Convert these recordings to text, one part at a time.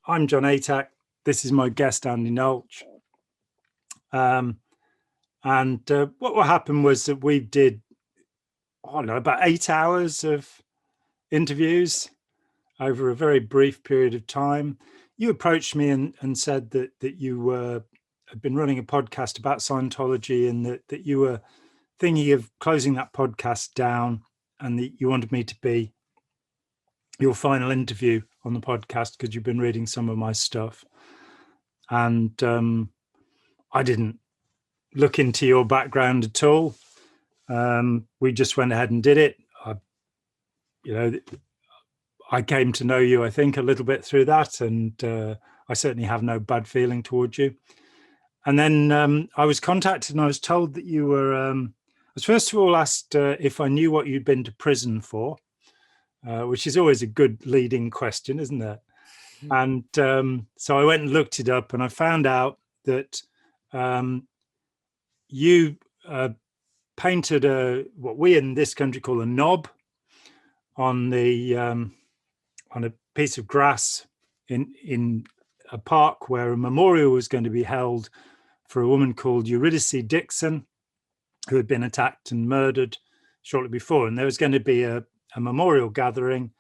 I'm John Atack. This is my guest, Andy Nolch. What happened was that we did, I don't know, about 8 hours of interviews over a very brief period of time. You approached me and said that you had been running a podcast about Scientology and that you were thinking of closing that podcast down and that you wanted me to be your final interview on the podcast because you've been reading some of my stuff. And I didn't look into your background at all. We just went ahead and did it. I came to know you, I think, a little bit through that, and I certainly have no bad feeling towards you. And then I was contacted and I was told that you were, I was first of all asked if I knew what you'd been to prison for, which is always a good leading question, isn't it? And so I went and looked it up and I found out that you painted what we in this country call a knob on a piece of grass in a park where a memorial was going to be held for a woman called Eurydice Dixon, who had been attacked and murdered shortly before. And there was going to be a memorial gathering,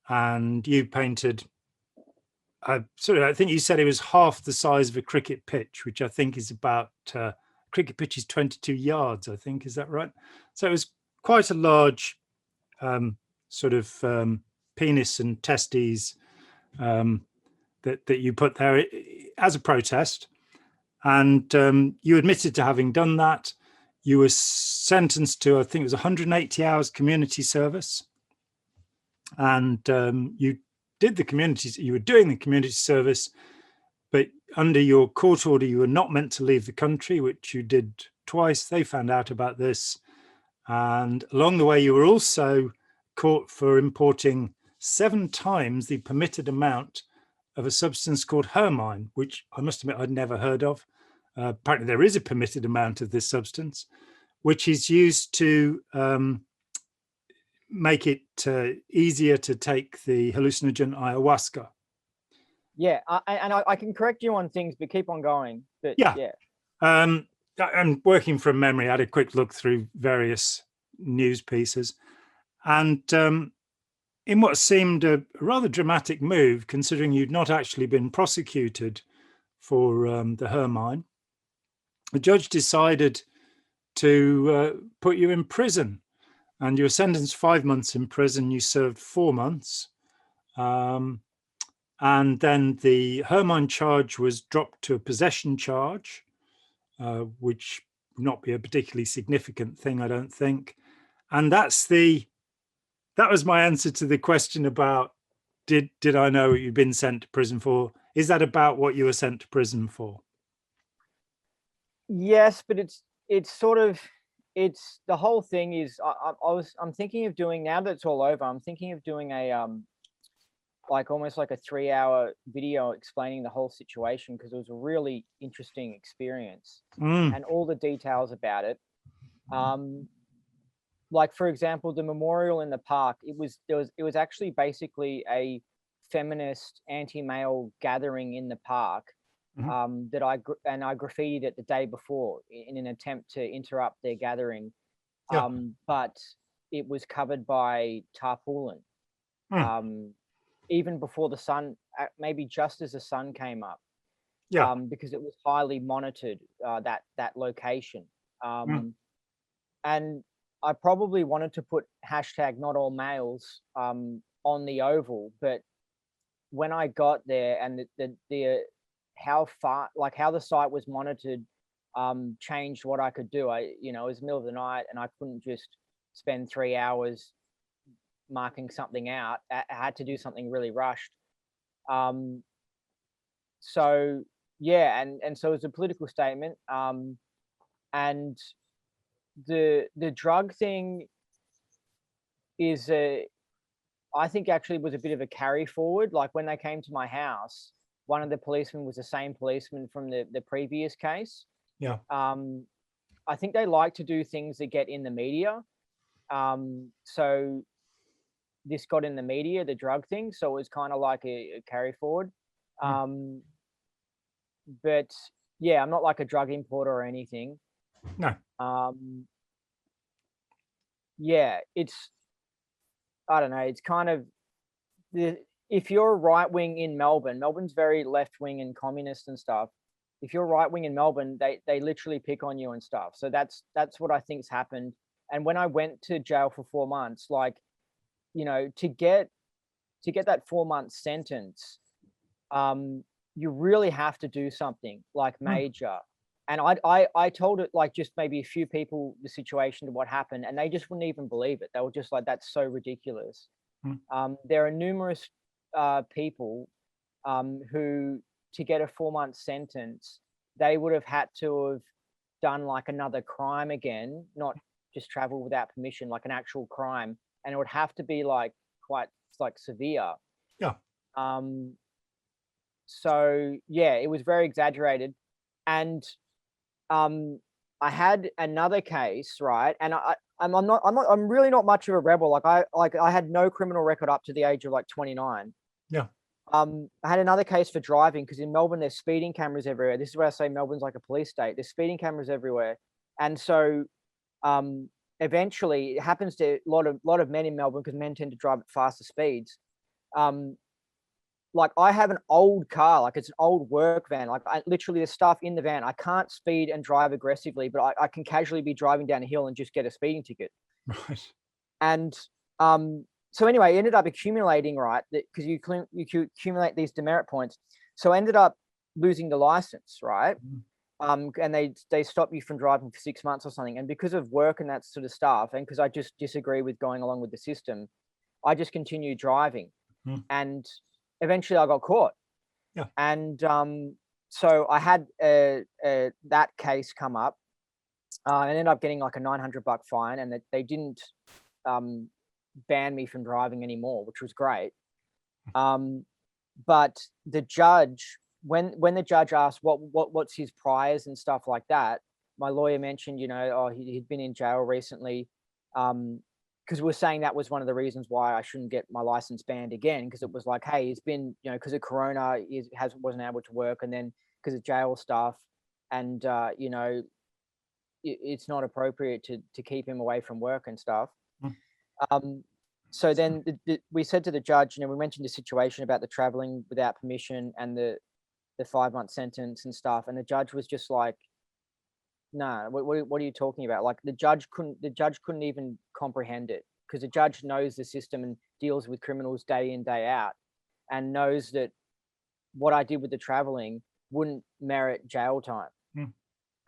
and you painted I think you said it was half the size of a cricket pitch, which I think is about cricket pitch is 22 yards, I think. Is that right? So it was quite a large penis and testes that you put there as a protest. And you admitted to having done that. You were sentenced to, I think it was 180 hours community service. And you were doing the community service, but under your court order, you were not meant to leave the country, which you did twice. They found out about this. And along the way, you were also caught for importing 7 times the permitted amount of a substance called hermine, which I must admit I'd never heard of. Apparently there is a permitted amount of this substance, which is used to make it easier to take the hallucinogen ayahuasca. Yeah, I can correct you on things, but keep on going. But yeah. I'm working from memory. I had a quick look through various news pieces, and in what seemed a rather dramatic move, considering you'd not actually been prosecuted for the hermine, the judge decided to put you in prison, and you were sentenced 5 months in prison. You served 4 months. And then the hermine charge was dropped to a possession charge, which would not be a particularly significant thing, I don't think. And that was my answer to the question about did I know what you'd been sent to prison for? Is that about what you were sent to prison for? Yes, but it's the whole thing is I'm thinking of doing, now that it's all over, I'm thinking of doing a almost like a 3-hour video explaining the whole situation, because it was a really interesting experience and all the details about it. Like, for example, the memorial in the park, it was actually basically a feminist anti-male gathering in the park. That I graffitied it the day before in an attempt to interrupt their gathering. But it was covered by tarpaulin. Even before the sun, maybe just as the sun came up. Because it was highly monitored, that location. And I probably wanted to put #NotAllMales on the oval, but when I got there and the how the site was monitored changed what I could do. It was the middle of the night and I couldn't just spend 3 hours marking something out. I had to do something really rushed. So yeah, and so it's a political statement. And the drug thing is I think actually was a bit of a carry forward. Like, when they came to my house, one of the policemen was the same policeman from the previous case. I think they like to do things that get in the media. So this got in the media, the drug thing. So it was kind of like a carry forward. But yeah, I'm not like a drug importer or anything. No. Yeah, I don't know, it's kind of if you're right wing in Melbourne, Melbourne's very left wing and communist and stuff. If you're right wing in Melbourne, they literally pick on you and stuff. So that's what I think's happened. And when I went to jail for 4 months, like, you know, to get that 4 month sentence, you really have to do something like major. And I told it, like, just maybe a few people the situation to what happened, and they just wouldn't even believe it. They were just like, that's so ridiculous. There are numerous people who, to get a 4 month sentence, they would have had to have done like another crime again, not just travel without permission, like an actual crime. And it would have to be like quite like severe. Yeah. So yeah, it was very exaggerated. And I had another case, right? And I'm really not much of a rebel. I had no criminal record up to the age of like 29. Yeah. I had another case for driving, because in Melbourne there's speeding cameras everywhere. This is where I say Melbourne's like a police state. There's speeding cameras everywhere. And so eventually it happens to a lot of men in Melbourne, because men tend to drive at faster speeds. Like, I have an old car, like it's an old work van. Like, literally there's stuff in the van. I can't speed and drive aggressively, but I can casually be driving down a hill and just get a speeding ticket. Right. And so anyway, it ended up accumulating, right? Because you accumulate these demerit points. So I ended up losing the license, right? And they stop you from driving for 6 months or something. And because of work and that sort of stuff, and because I just disagree with going along with the system, I just continued driving. And eventually I got caught. Yeah. And so I had that case come up. I ended up getting like a $900 fine, and they didn't ban me from driving anymore, which was great. But the judge, when the judge asked what's his priors and stuff like that, my lawyer mentioned, you know, oh, he'd been in jail recently, because we were saying that was one of the reasons why I shouldn't get my license banned again, because it was like, hey, he's been, you know, because of Corona, wasn't able to work, and then because of jail stuff, and you know, it's not appropriate to keep him away from work and stuff. So then we said to the judge, you know, we mentioned the situation about the traveling without permission and the 5 month sentence and stuff, and the judge was just like, no, what are you talking about? Like, the judge couldn't even comprehend it, because the judge knows the system and deals with criminals day in, day out, and knows that what I did with the traveling wouldn't merit jail time.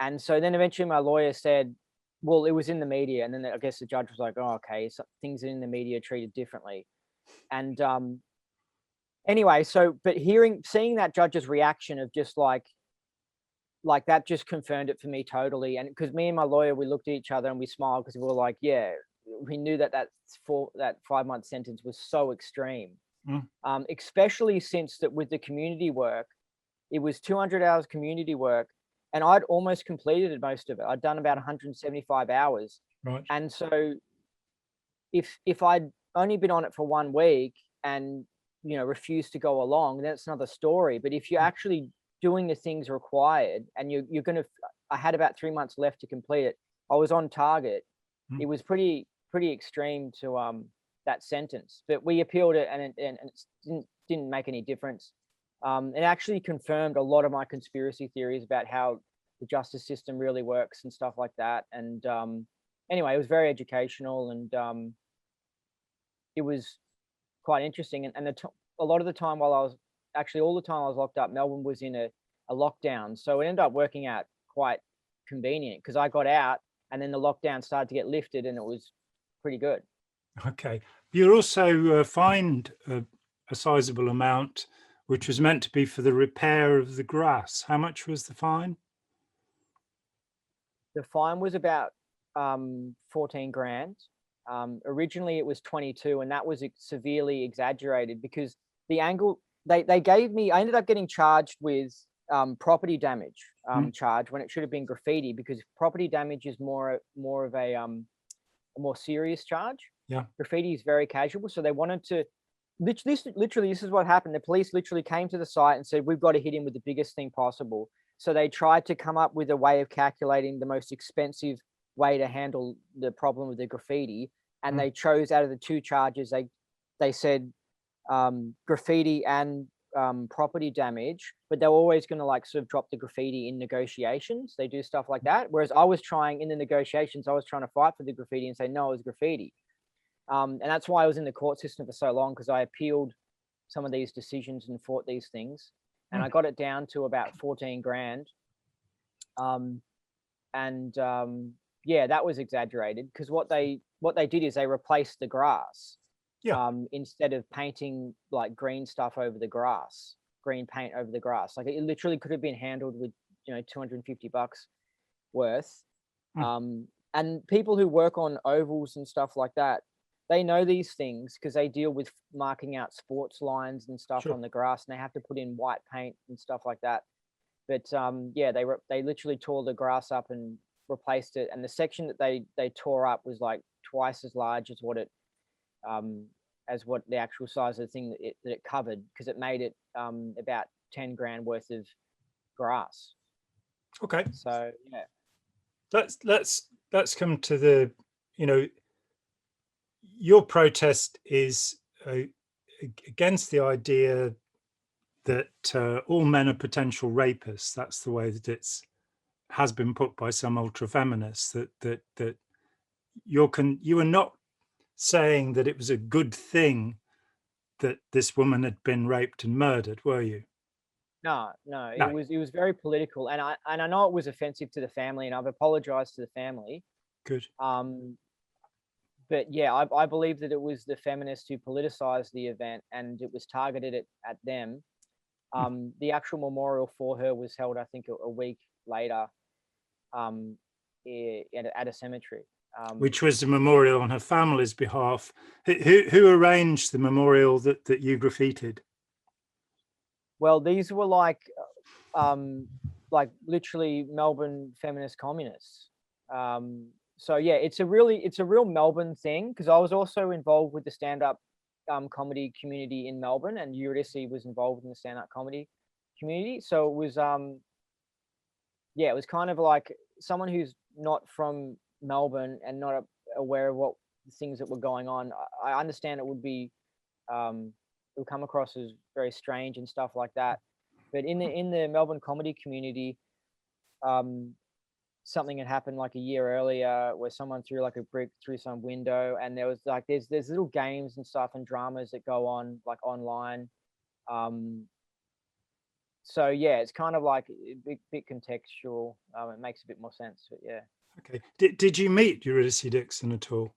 And so then eventually my lawyer said, well, it was in the media. And then I guess the judge was like, oh, okay, so things in the media are treated differently. And anyway, but seeing that judge's reaction of just like that just confirmed it for me totally. And because me and my lawyer, we looked at each other and we smiled, because we were like, yeah, we knew that 5 month sentence was so extreme. Especially since that with the community work, it was 200 hours community work, and I'd almost completed most of it. I'd done about 175 hours. Right. And so if I'd only been on it for 1 week and, you know, refused to go along, that's another story. But if you're actually doing the things required, and you're going to, I had about 3 months left to complete it. I was on target. It was pretty extreme to that sentence, but we appealed it, and it didn't make any difference. It actually confirmed a lot of my conspiracy theories about how the justice system really works and stuff like that. And anyway, it was very educational, and it was quite interesting. And a lot of the time all the time I was locked up, Melbourne was in a lockdown. So it ended up working out quite convenient, because I got out and then the lockdown started to get lifted, and it was pretty good. Okay. You're also fined a sizable amount, which was meant to be for the repair of the grass. How much was the fine? The fine was about 14 grand. Originally it was 22, and that was severely exaggerated, because the angle they gave me, I ended up getting charged with property damage charge, when it should have been graffiti, because property damage is more of a more serious charge. Yeah. Graffiti is very casual, so they wanted to literally, this is what happened. The police literally came to the site and said, we've got to hit him with the biggest thing possible. So they tried to come up with a way of calculating the most expensive way to handle the problem with the graffiti. And they chose, out of the two charges, they said graffiti and property damage, but they're always going to like sort of drop the graffiti in negotiations. They do stuff like that. Whereas I was trying, in the negotiations, I was trying to fight for the graffiti and say, no, it was graffiti. And that's why I was in the court system for so long, because I appealed some of these decisions and fought these things. And I got it down to about 14 grand. Yeah, that was exaggerated, because what they did is they replaced the grass. Instead of painting like green stuff over the grass, green paint over the grass. Like it literally could have been handled with, you know, $250 worth. And people who work on ovals and stuff like that, they know these things because they deal with marking out sports lines and stuff on the grass, and they have to put in white paint and stuff like that. But yeah, they literally tore the grass up and replaced it. And the section that they tore up was like twice as large as what the actual size of the thing that it covered, because it made it about 10 grand worth of grass. Okay. So yeah. Let's come to the, you know, your protest is against the idea that all men are potential rapists. That's the way that has been put by some ultra feminists. That you are not saying that it was a good thing that this woman had been raped and murdered, were you? No. It was very political, and I know it was offensive to the family, and I've apologized to the family. Good. But yeah, I believe that it was the feminists who politicized the event, and it was targeted at them. The actual memorial for her was held, I think, a week later at a cemetery. Which was a memorial on her family's behalf. Who arranged the memorial that you graffitied? Well, these were like literally Melbourne feminist communists. So yeah, it's a real Melbourne thing, because I was also involved with the stand-up comedy community in Melbourne, and Eurydice was involved in the stand-up comedy community. So it was yeah, it was kind of like someone who's not from Melbourne and not aware of what things that were going on. I understand it would be it would come across as very strange and stuff like that. But in the Melbourne comedy community, something had happened like a year earlier where someone threw like a brick through some window, and there was like there's little games and stuff and dramas that go on like online. So yeah, it's kind of like a bit contextual. It makes a bit more sense, but yeah. Okay. Did you meet Eurydice Dixon at all?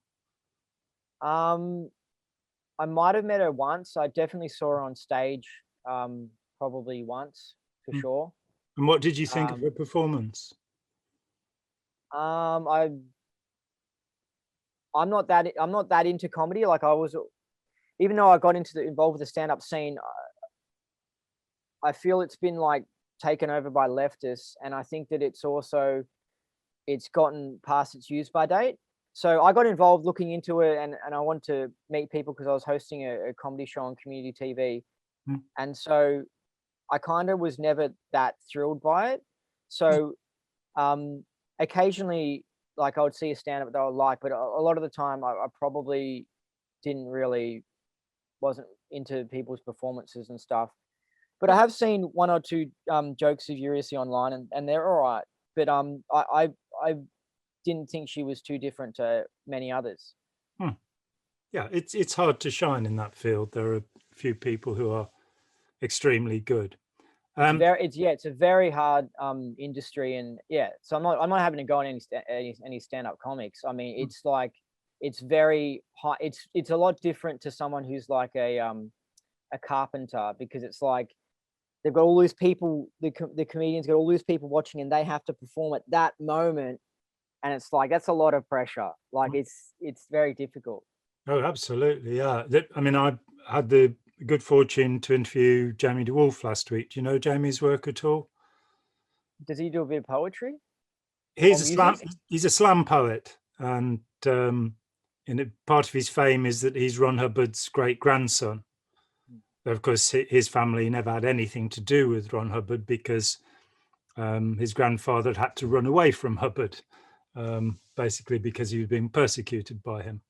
I might have met her once. I definitely saw her on stage, probably once for sure. And what did you think of her performance? I'm not that into comedy. Like I was, even though I got involved with the stand-up scene, I feel it's been like taken over by leftists, and I think that it's gotten past its use by date. So I got involved looking into it, and I wanted to meet people because I was hosting a comedy show on community TV. And so I kind of was never that thrilled by it. So occasionally, like I would see a stand-up that I would like, but a lot of the time I probably wasn't into people's performances and stuff. But I have seen one or two jokes of Eurydice online, and they're all right. But I didn't think she was too different to many others. Yeah, it's hard to shine in that field. There are a few people who are extremely good. It's a very hard industry, and yeah. So I'm not having to go on any stand-up comics. I mean, it's like it's very high. It's a lot different to someone who's like a carpenter, because it's like they've got all these people. The comedians got all these people watching, and they have to perform at that moment. And it's like, that's a lot of pressure. Like it's very difficult. Oh, absolutely. Yeah. I mean, I had the good fortune to interview Jamie DeWolf last week. Do you know Jamie's work at all? Does he do a bit of poetry? He's a slam poet. And part of his fame is that he's Ron Hubbard's great grandson. Of course, his family never had anything to do with Ron Hubbard because his grandfather had to run away from Hubbard, basically because he was being persecuted by him.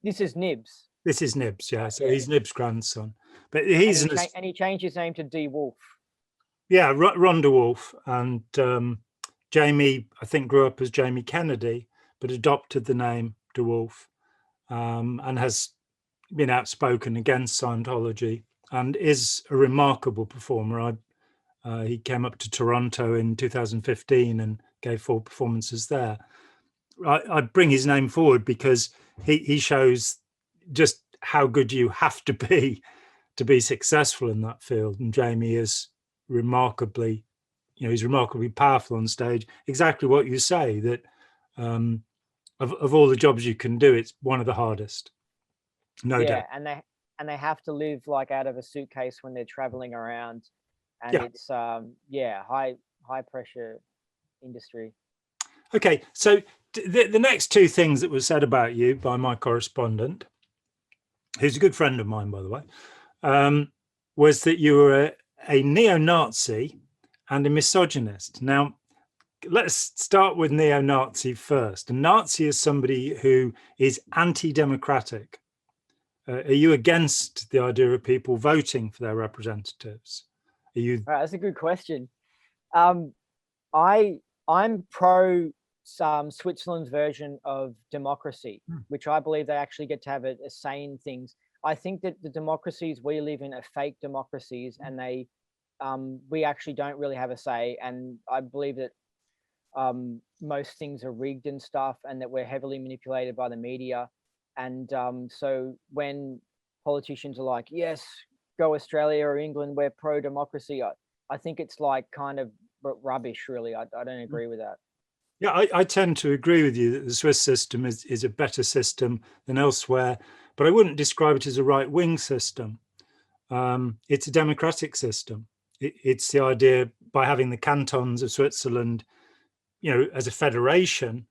This is Nibs. This is Nibs, yeah. So Yeah. he's Nibs' grandson, but he's and he changed his name to D. Wolf. Yeah, Ron DeWolf, and Jamie, I think, grew up as Jamie Kennedy, but adopted the name DeWolf, and has been outspoken against Scientology and is a remarkable performer. He came up to Toronto in 2015 and gave 4 performances there. I bring his name forward because he shows just how good you have to be successful in that field. And Jamie is remarkably, he's remarkably powerful on stage. Exactly what you say, that of all the jobs you can do, it's one of the hardest. No doubt. And they have to live like out of a suitcase when they're traveling around, and it's high pressure industry. Okay, so the next 2 things that were said about you by my correspondent, who's a good friend of mine, by the way, was that you were a neo-Nazi and a misogynist. Now, let's start with neo-Nazi first. A Nazi is somebody who is anti-democratic. Are you against the idea of people voting for their representatives? Are you? All right, that's a good question. I'm pro Switzerland's version of democracy, which I believe they actually get to have a say in things. I think that the democracies we live in are fake democracies, and we actually don't really have a say. And I believe that most things are rigged and stuff, and that we're heavily manipulated by the media. And so when politicians are like, yes, go Australia or England, we're pro-democracy, I think it's like kind of rubbish, really. I don't agree with that. Yeah, I tend to agree with you that the Swiss system is a better system than elsewhere, but I wouldn't describe it as a right-wing system. It's a democratic system. It's the idea, by having the cantons of Switzerland, as a federation,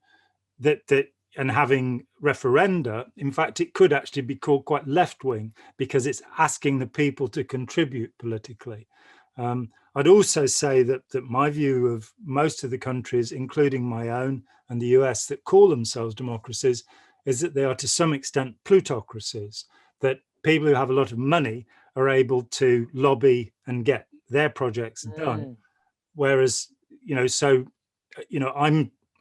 that and having referenda, in fact, it could actually be called quite left-wing because it's asking the people to contribute politically. I'd also say that my view of most of the countries, including my own and the US, that call themselves democracies, is that they are to some extent plutocracies, that people who have a lot of money are able to lobby and get their projects done. Whereas,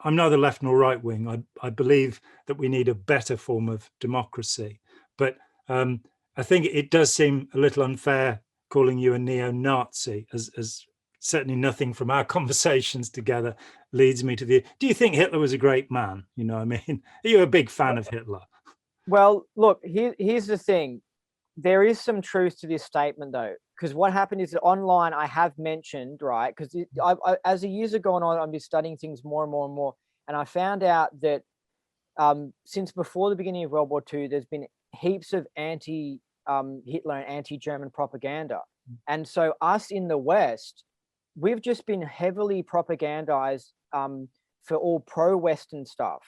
I'm neither left nor right wing. I believe that we need a better form of democracy. But I think it does seem a little unfair calling you a neo-Nazi, as certainly nothing from our conversations together leads me to the. Do you think Hitler was a great man? You know what I mean? Are you a big fan of Hitler? Well, look, here's the thing. There is some truth to this statement, though, because what happened is that online I have mentioned, right, because as the years have gone on, I've been studying things more and more and more, and I found out that since before the beginning of World War II, there's been heaps of anti-Hitler and anti-German propaganda. And so us in the West, we've just been heavily propagandized for all pro-Western stuff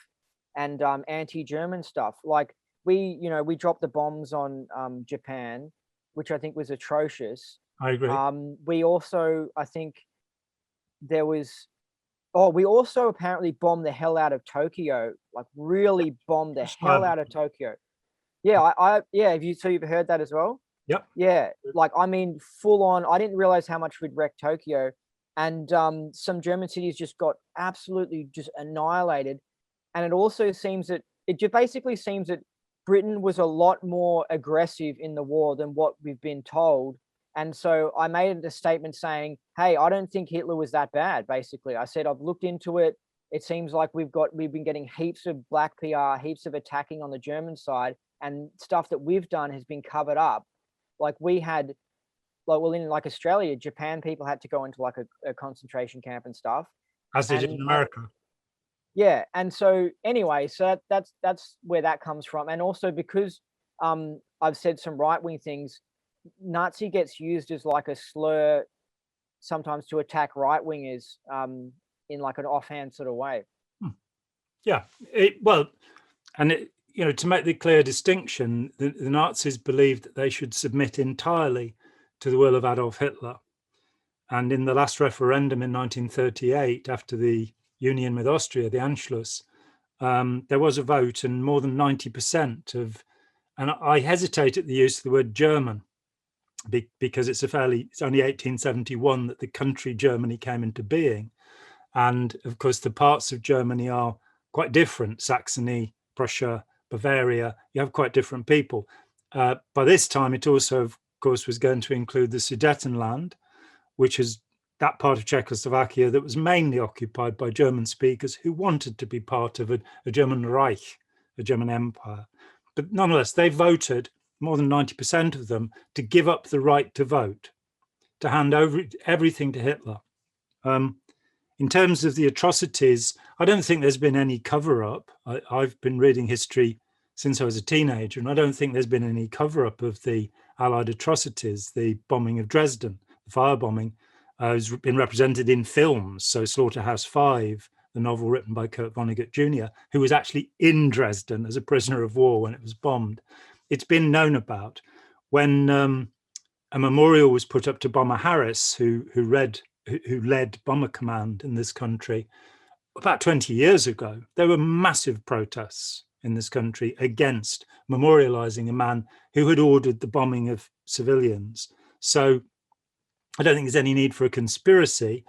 and anti-German stuff. Like we dropped the bombs on Japan, which I think was atrocious. I agree. We also, I think there was, we also apparently bombed the hell out of Tokyo, like really bombed the hell out of Tokyo. Yeah, you've heard that as well? Yep. Yeah, like, I mean, full on. I didn't realize how much we'd wrecked Tokyo, and some German cities just got absolutely just annihilated. And it also seems that basically seems that Britain was a lot more aggressive in the war than what we've been told. And so I made a statement saying, hey, I don't think Hitler was that bad. Basically, I said, I've looked into it. It seems like we've been getting heaps of black PR, heaps of attacking on the German side, and stuff that we've done has been covered up. Like we had, in like Australia, Japan people had to go into like a concentration camp and stuff. As they did in America. Yeah, and so anyway, so that's where that comes from. And also because I've said some right-wing things, Nazi gets used as like a slur sometimes to attack right-wingers in like an offhand sort of way. Yeah, to make the clear distinction, the Nazis believed that they should submit entirely to the will of Adolf Hitler. And in the last referendum in 1938, after the union with Austria, the Anschluss, there was a vote, and more than 90% of, and I hesitate at the use of the word German, because it's only 1871 that the country Germany came into being. And of course, the parts of Germany are quite different. Saxony, Prussia, Bavaria, you have quite different people. By this time, it also, of course, was going to include the Sudetenland, which is that part of Czechoslovakia that was mainly occupied by German speakers who wanted to be part of a German Reich, a German empire. But nonetheless, they voted, more than 90% of them, to give up the right to vote, to hand over everything to Hitler. In terms of the atrocities, I don't think there's been any cover-up. I've been reading history since I was a teenager, and I don't think there's been any cover-up of the Allied atrocities. The bombing of Dresden, the firebombing, has been represented in films. So Slaughterhouse 5, the novel written by Kurt Vonnegut Jr., who was actually in Dresden as a prisoner of war when it was bombed. It's been known about. When a memorial was put up to Bomber Harris, who led Bomber Command in this country about 20 years ago, there were massive protests in this country against memorializing a man who had ordered the bombing of civilians. So I don't think there's any need for a conspiracy.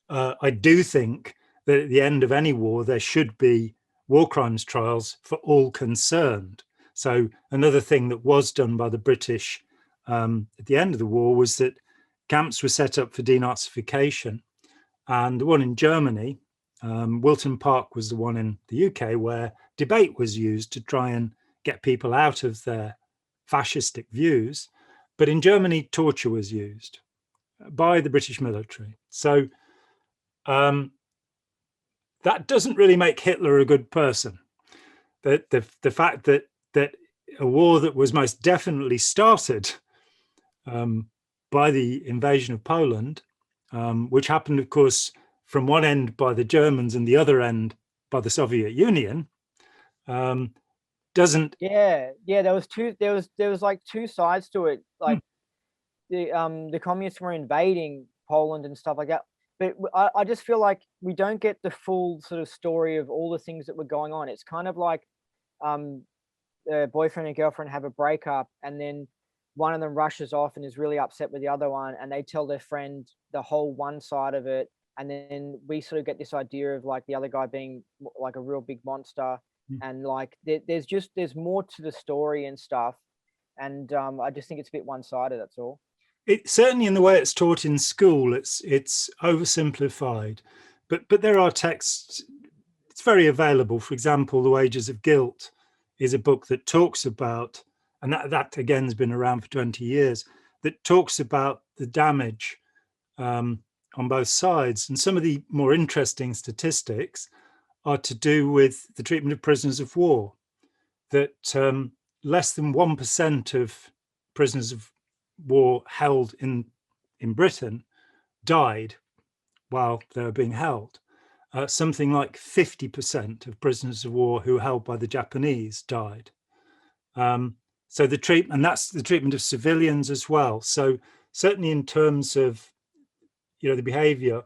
I do think that at the end of any war, there should be war crimes trials for all concerned. So another thing that was done by the British at the end of the war was that camps were set up for denazification. And the one in Germany, Wilton Park, was the one in the UK where debate was used to try and get people out of their fascistic views. But in Germany, torture was used by the British military. So that doesn't really make Hitler a good person. The fact that a war that was most definitely started by the invasion of Poland, which happened, of course, from one end by the Germans and the other end by the Soviet Union, doesn't. Yeah, there was like two sides to it. Like the communists were invading Poland and stuff like that. But I just feel like we don't get the full sort of story of all the things that were going on. It's kind of like a boyfriend and girlfriend have a breakup, and then one of them rushes off and is really upset with the other one, and they tell their friend the whole one side of it. And then we sort of get this idea of like the other guy being like a real big monster. And like there's more to the story and stuff. And I just think it's a bit one-sided, that's all. It certainly, in the way it's taught in school, it's oversimplified, but there are texts. It's very available. For example, The Wages of Guilt is a book that talks about, and that again has been around for 20 years, that talks about the damage on both sides. And some of the more interesting statistics are to do with the treatment of prisoners of war, that less than 1% of prisoners of war held in Britain died while they were being held. Something like 50% of prisoners of war who were held by the Japanese died. So the treatment, and that's the treatment of civilians as well. So certainly in terms of, the behavior,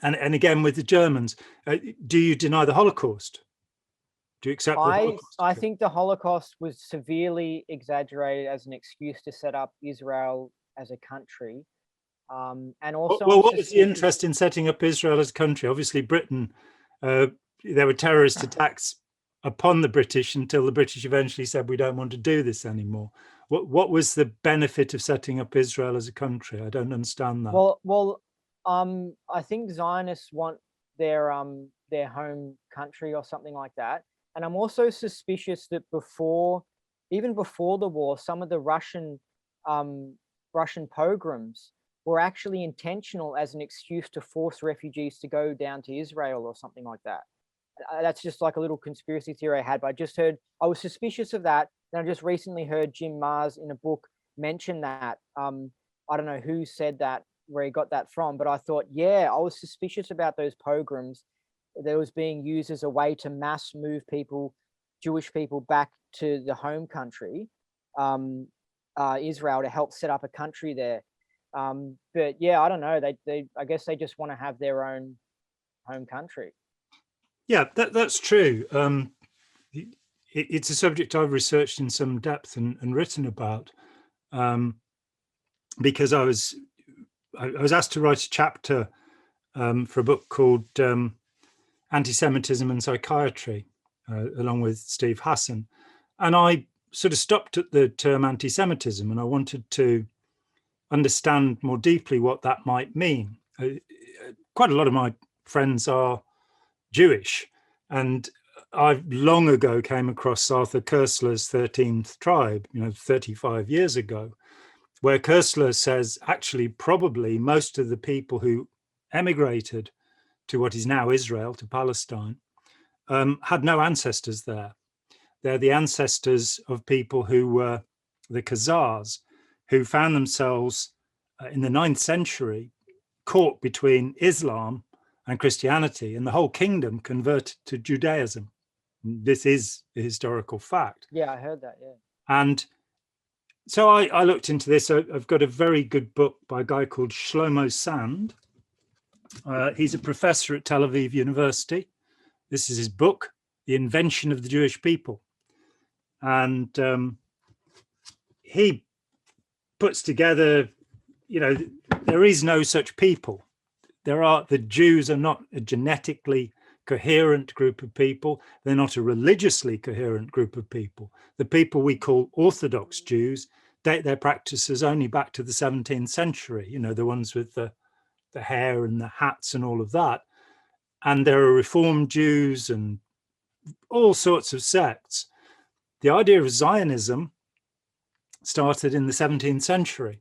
and again with the Germans, do you deny the Holocaust? Do you accept the Holocaust? I think the Holocaust was severely exaggerated as an excuse to set up Israel as a country. And also, well, what was the interest in setting up Israel as a country? Obviously, Britain, there were terrorist attacks upon the British until the British eventually said, we don't want to do this anymore. What was the benefit of setting up Israel as a country? I don't understand that. Well, I think Zionists want their home country or something like that. And I'm also suspicious that even before the war, some of the Russian pogroms were actually intentional as an excuse to force refugees to go down to Israel or something like that. That's just like a little conspiracy theory I had, but I was suspicious of that. And I just recently heard Jim Mars in a book mention that. I don't know who said that, where he got that from, but I thought, yeah, I was suspicious about those pogroms that was being used as a way to mass move people, Jewish people, back to the home country. Israel to help set up a country there. But yeah, I don't know. They I guess they just want to have their own home country. Yeah, that's true. It's a subject I've researched in some depth and written about, because I was asked to write a chapter for a book called Anti-Semitism and Psychiatry, along with Steve Hassan. And I sort of stopped at the term anti-Semitism, and I wanted to understand more deeply what that might mean. Quite a lot of my friends are Jewish, and I long ago came across Arthur Koestler's 13th Tribe, 35 years ago, where Koestler says actually probably most of the people who emigrated to what is now Israel, to Palestine, had no ancestors there. They're the ancestors of people who were the Khazars, who found themselves in the 9th century caught between Islam and Christianity, and the whole kingdom converted to Judaism. This is a historical fact. Yeah, I heard that. Yeah. And so I looked into this. I've got a very good book by a guy called Shlomo Sand. He's a professor at Tel Aviv University. This is his book, The Invention of the Jewish People. And he puts together, there is no such people. The Jews are not a genetically coherent group of people. They're not a religiously coherent group of people. The people we call Orthodox Jews date their practices only back to the 17th century, the ones with the hair and the hats and all of that. And there are Reformed Jews and all sorts of sects. The idea of Zionism started in the 17th century,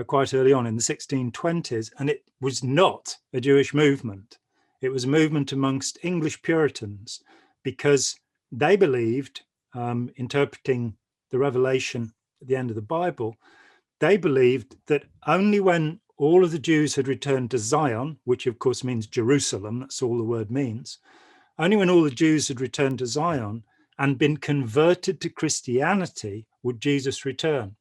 quite early on in the 1620s, and it was not a Jewish movement. It was a movement amongst English Puritans, because they believed, interpreting the revelation at the end of the Bible, they believed that only when all of the Jews had returned to Zion, which of course means Jerusalem, that's all the word means, only when all the Jews had returned to Zion and been converted to Christianity would Jesus return.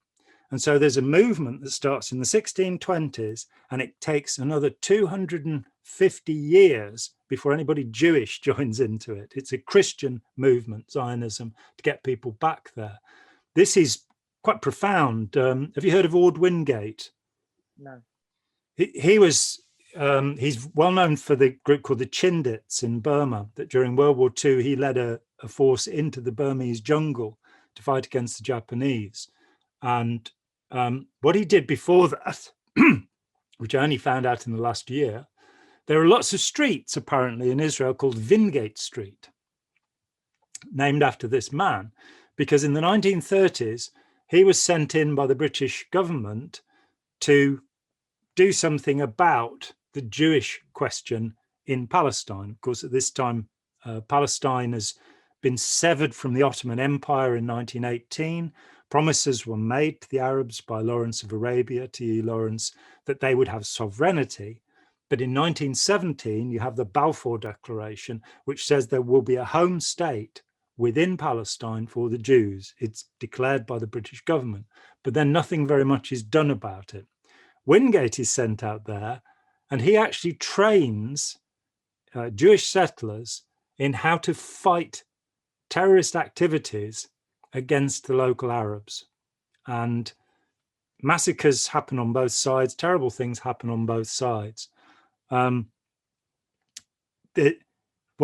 And so there's a movement that starts in the 1620s, and it takes another 250 years before anybody Jewish joins into it. It's a Christian movement, Zionism, to get people back there. This is quite profound. Have you heard of Ord Wingate? No. He's well known for the group called the Chindits in Burma, that during World War II, he led a force into the Burmese jungle to fight against the Japanese. And what he did before that, which I only found out in the last year, there are lots of streets apparently in Israel called Wingate Street, named after this man, because in the 1930s, he was sent in by the British government to do something about the Jewish question in Palestine. Of course, at this time, Palestine has been severed from the Ottoman Empire in 1918. Promises were made to the Arabs by Lawrence of Arabia, T.E. Lawrence, that they would have sovereignty. But in 1917, you have the Balfour Declaration, which says there will be a home state within Palestine for the Jews. It's declared by the British government, but then nothing very much is done about it. Wingate is sent out there, and he actually trains Jewish settlers in how to fight terrorist activities against the local Arabs. And massacres happen on both sides. Terrible things happen on both sides. What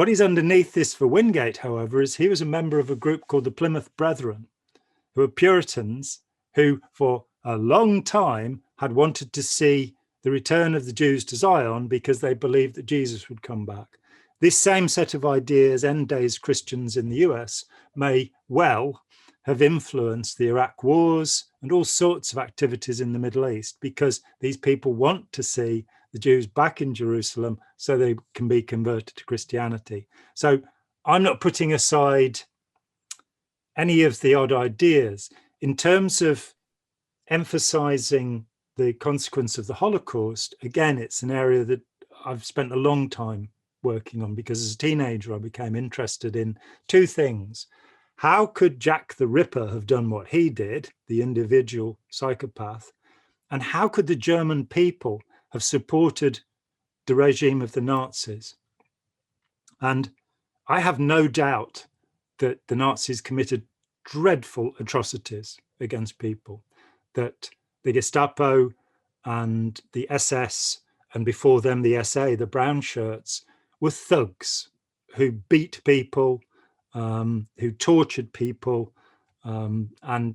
is underneath this for Wingate, however, is he was a member of a group called the Plymouth Brethren, who are Puritans who, for a long time, had wanted to see the return of the Jews to Zion because they believed that Jesus would come back. This same set of ideas, end days Christians in the US, may well have influenced the Iraq wars and all sorts of activities in the Middle East, because these people want to see the Jews back in Jerusalem so they can be converted to Christianity. So I'm not putting aside any of the odd ideas. In terms of emphasizing the consequence of the Holocaust, again, it's an area that I've spent a long time working on, because as a teenager, I became interested in two things: How could Jack the Ripper have done what he did, the individual psychopath? And how could the German people have supported the regime of the Nazis? And I have no doubt that the Nazis committed dreadful atrocities against people, that the Gestapo and the SS, and before them the SA, the brown shirts, were thugs who beat people, who tortured people, and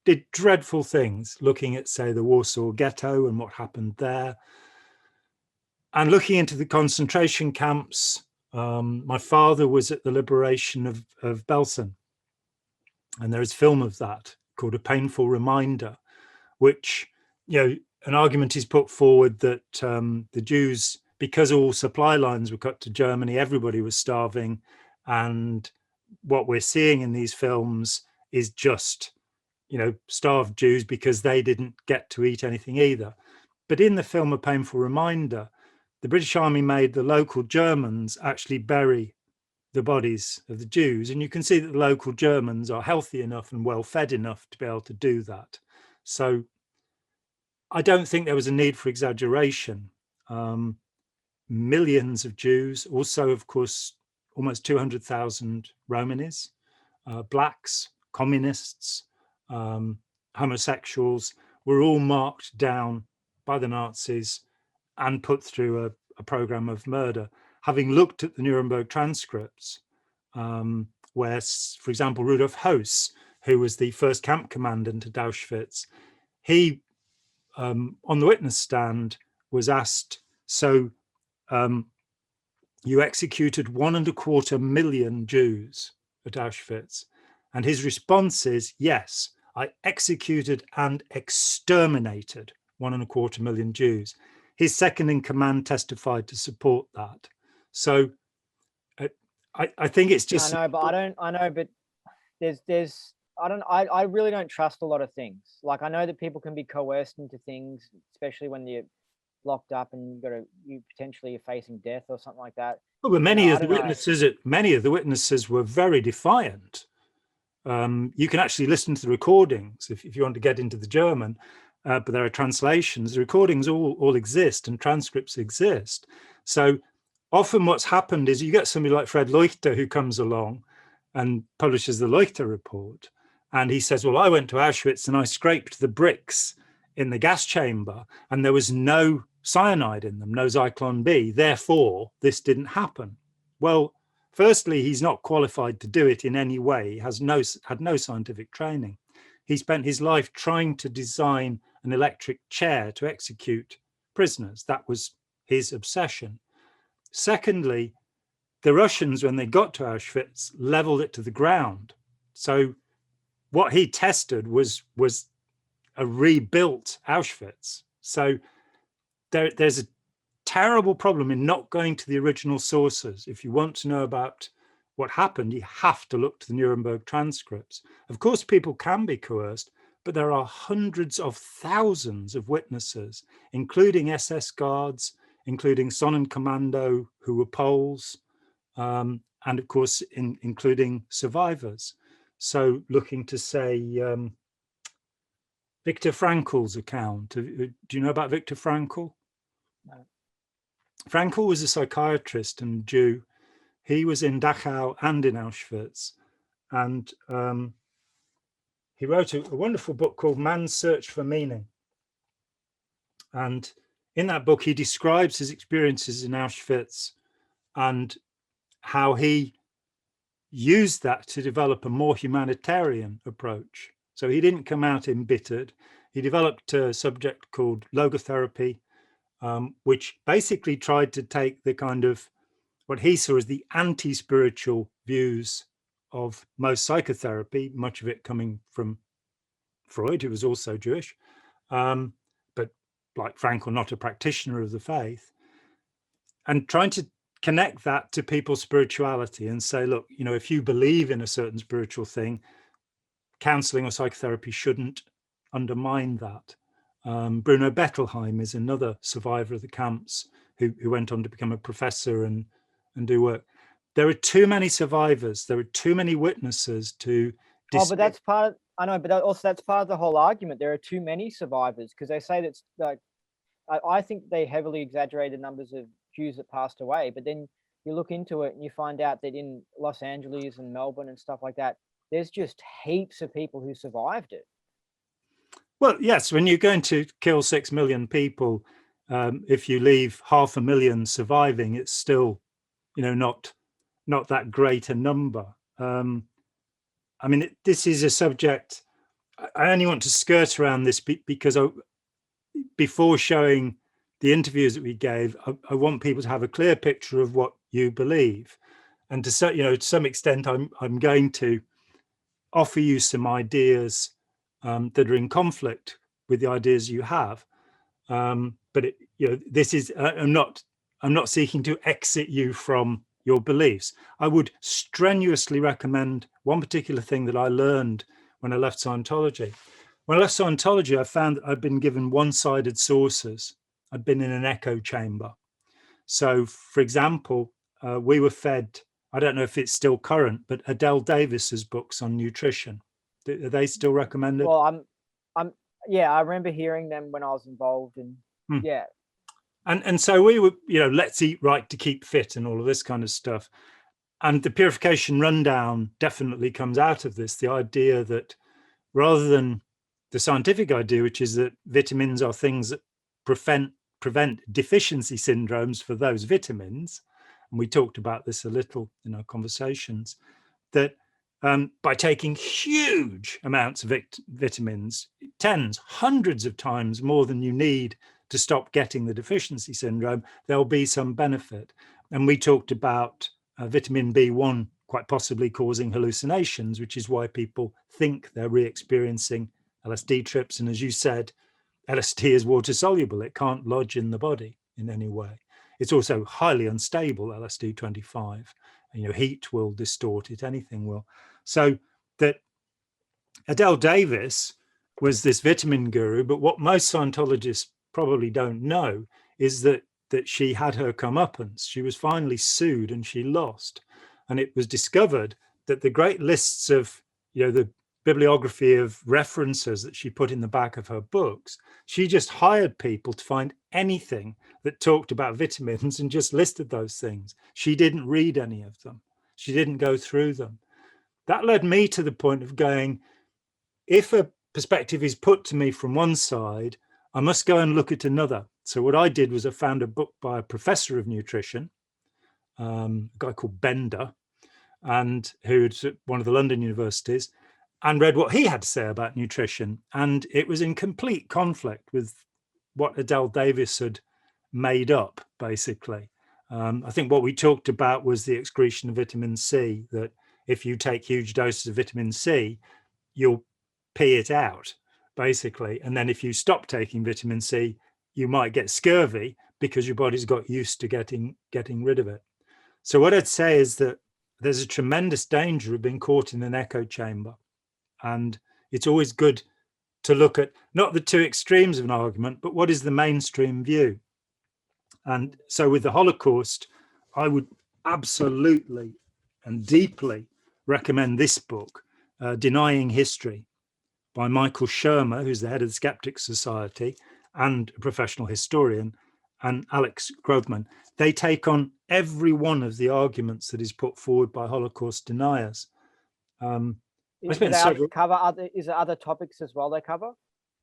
did dreadful things, looking at, say, the Warsaw Ghetto and what happened there, and looking into the concentration camps. My father was at the liberation of Belsen, and there is film of that called A Painful Reminder, which, an argument is put forward that the Jews, because all supply lines were cut to Germany, everybody was starving, and what we're seeing in these films is just, starved Jews because they didn't get to eat anything either. But in the film A Painful Reminder, the British Army made the local Germans actually bury the bodies of the Jews. And you can see that the local Germans are healthy enough and well fed enough to be able to do that. So I don't think there was a need for exaggeration. Millions of Jews, also, of course, almost 200,000 Romanis, blacks, communists, homosexuals, were all marked down by the Nazis and put through a program of murder. Having looked at the Nuremberg transcripts, where, for example, Rudolf Höss, who was the first camp commandant at Auschwitz, he, on the witness stand, was asked, so you executed 1.25 million Jews at Auschwitz? And his response is, yes, I executed and exterminated 1.25 million Jews. His second in command testified to support that. So I think it's just... I know, but there's I really don't trust a lot of things. Like, I know that people can be coerced into things, especially when you're locked up and you potentially are facing death or something like that. Well, but many of the witnesses were very defiant. You can actually listen to the recordings if you want to get into the German, but there are translations. The recordings all exist and transcripts exist. So often what's happened is you get somebody like Fred Leuchter who comes along and publishes the Leuchter report. And he says, well, I went to Auschwitz and I scraped the bricks in the gas chamber and there was no cyanide in them, no Zyklon B. Therefore, this didn't happen. Well, firstly, he's not qualified to do it in any way. He had no scientific training. He spent his life trying to design an electric chair to execute prisoners. That was his obsession. Secondly, the Russians, when they got to Auschwitz, leveled it to the ground. So what he tested was a rebuilt Auschwitz. So there's a terrible problem in not going to the original sources. If you want to know about what happened, you have to look to the Nuremberg transcripts. Of course, people can be coerced, but there are hundreds of thousands of witnesses, including SS guards, including Sonnenkommando, who were Poles, and of course, including survivors. So looking to, say, Viktor Frankl's account. Do you know about Viktor Frankl? No. Frankl was a psychiatrist and Jew. He was in Dachau and in Auschwitz. And he wrote a wonderful book called Man's Search for Meaning. And in that book, he describes his experiences in Auschwitz and how he used that to develop a more humanitarian approach. So he didn't come out embittered. He developed a subject called logotherapy, which basically tried to take the kind of what he saw as the anti-spiritual views of most psychotherapy, much of it coming from Freud, who was also Jewish, but like Frankl, not a practitioner of the faith, and trying to connect that to people's spirituality and say, look, if you believe in a certain spiritual thing, counseling or psychotherapy shouldn't undermine that. Bruno Bettelheim is another survivor of the camps who went on to become a professor and do work. there are too many survivors. There are too many witnesses to Oh, but that's part of, I know, but also that's part of the whole argument. There are too many survivors, because they say that's like, I think they heavily exaggerate the numbers of Jews that passed away, but then you look into it and you find out that in Los Angeles and Melbourne and stuff like that, there's just heaps of people who survived it. Well, yes, when you're going to kill 6 million people, if you leave 500,000 surviving, it's still, not that great a number. I mean, this is a subject I only want to skirt around this because before showing the interviews that we gave, I want people to have a clear picture of what you believe, and to some extent, I'm going to offer you some ideas that are in conflict with the ideas you have. But this is I'm not seeking to exit you from your beliefs. I would strenuously recommend one particular thing that I learned when I left Scientology. When I left Scientology, I found that I'd been given one-sided sources. I'd been in an echo chamber. So, for example, we were fed, I don't know if it's still current, but Adele Davis's books on nutrition. Are they still recommended? Well, yeah, I remember hearing them when I was involved, and yeah. And so we were, let's eat right to keep fit and all of this kind of stuff. And the purification rundown definitely comes out of this, the idea that rather than the scientific idea, which is that vitamins are things that prevent deficiency syndromes for those vitamins, and we talked about this a little in our conversations, that by taking huge amounts of vitamins, tens, hundreds of times more than you need to stop getting the deficiency syndrome, there'll be some benefit. And we talked about vitamin B1 quite possibly causing hallucinations, which is why people think they're re-experiencing LSD trips. And as you said, LSD is water soluble. It can't lodge in the body in any way. It's also highly unstable, LSD 25. Heat will distort it, anything will. So that Adele Davis was this vitamin guru, but what most Scientologists probably don't know is that she had her comeuppance. She was finally sued and she lost. And it was discovered that the great lists of, the bibliography of references that she put in the back of her books, she just hired people to find anything that talked about vitamins and just listed those things. She didn't read any of them. She didn't go through them. That led me to the point of going, if a perspective is put to me from one side, I must go and look at another. So what I did was I found a book by a professor of nutrition, a guy called Bender, and who's at one of the London universities, and read what he had to say about nutrition. And it was in complete conflict with what Adele Davis had made up, basically. I think what we talked about was the excretion of vitamin C, that if you take huge doses of vitamin C, you'll pee it out, basically. And then if you stop taking vitamin C, you might get scurvy because your body's got used to getting rid of it. So what I'd say is that there's a tremendous danger of being caught in an echo chamber. And it's always good to look at not the two extremes of an argument, but what is the mainstream view. And so with the Holocaust, I would absolutely and deeply recommend this book, Denying History, by Michael Shermer, who's the head of the Skeptics Society and a professional historian, and Alex Grothman. They take on every one of the arguments that is put forward by Holocaust deniers. Is there other topics as well they cover?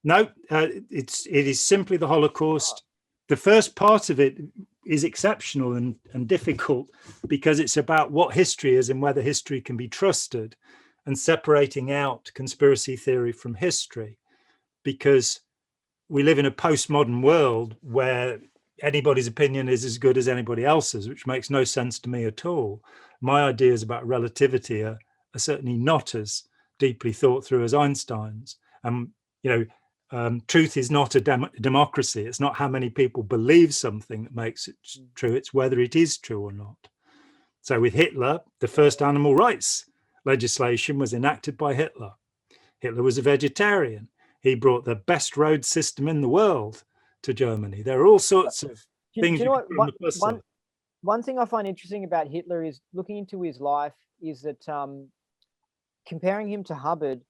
No, it is simply the Holocaust. Oh. The first part of it is exceptional and difficult because it's about what history is and whether history can be trusted, and separating out conspiracy theory from history, because we live in a postmodern world where anybody's opinion is as good as anybody else's, which makes no sense to me at all. My ideas about relativity are certainly not as deeply thought through as Einstein's. Truth is not a democracy. It's not how many people believe something that makes it true. It's whether it is true or not. So with Hitler, the first animal rights legislation was enacted by Hitler. Hitler was a vegetarian. He brought the best road system in the world to Germany. There are all sorts of things. one thing I find interesting about Hitler is looking into his life is that comparing him to Hubbard,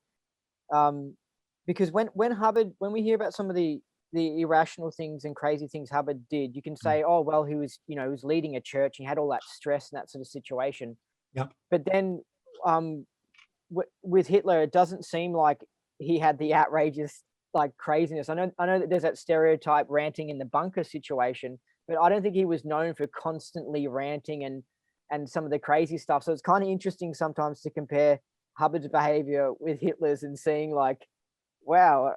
because when we hear about some of the irrational things and crazy things Hubbard did, you can say, oh, well, he was, he was leading a church, he had all that stress and that sort of situation. Yeah. But then with Hitler, it doesn't seem like he had the outrageous like craziness. I know that there's that stereotype ranting in the bunker situation, but I don't think he was known for constantly ranting and some of the crazy stuff. So it's kind of interesting sometimes to compare Hubbard's behavior with Hitler's and seeing like, wow,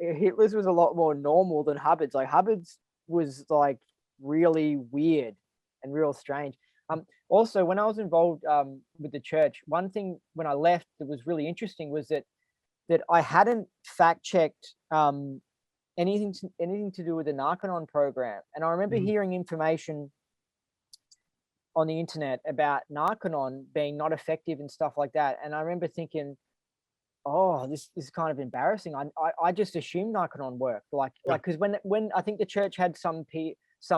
Hitler's was a lot more normal than Hubbard's. Like Hubbard's was like really weird and real strange. Also, when I was involved with the church, one thing when I left that was really interesting was that I hadn't fact checked anything to do with the Narconon program, and I remember hearing information on the internet about Narconon being not effective and stuff like that, and I remember thinking, oh, this is kind of embarrassing. I just assumed Narconon worked, like because when I think the church had some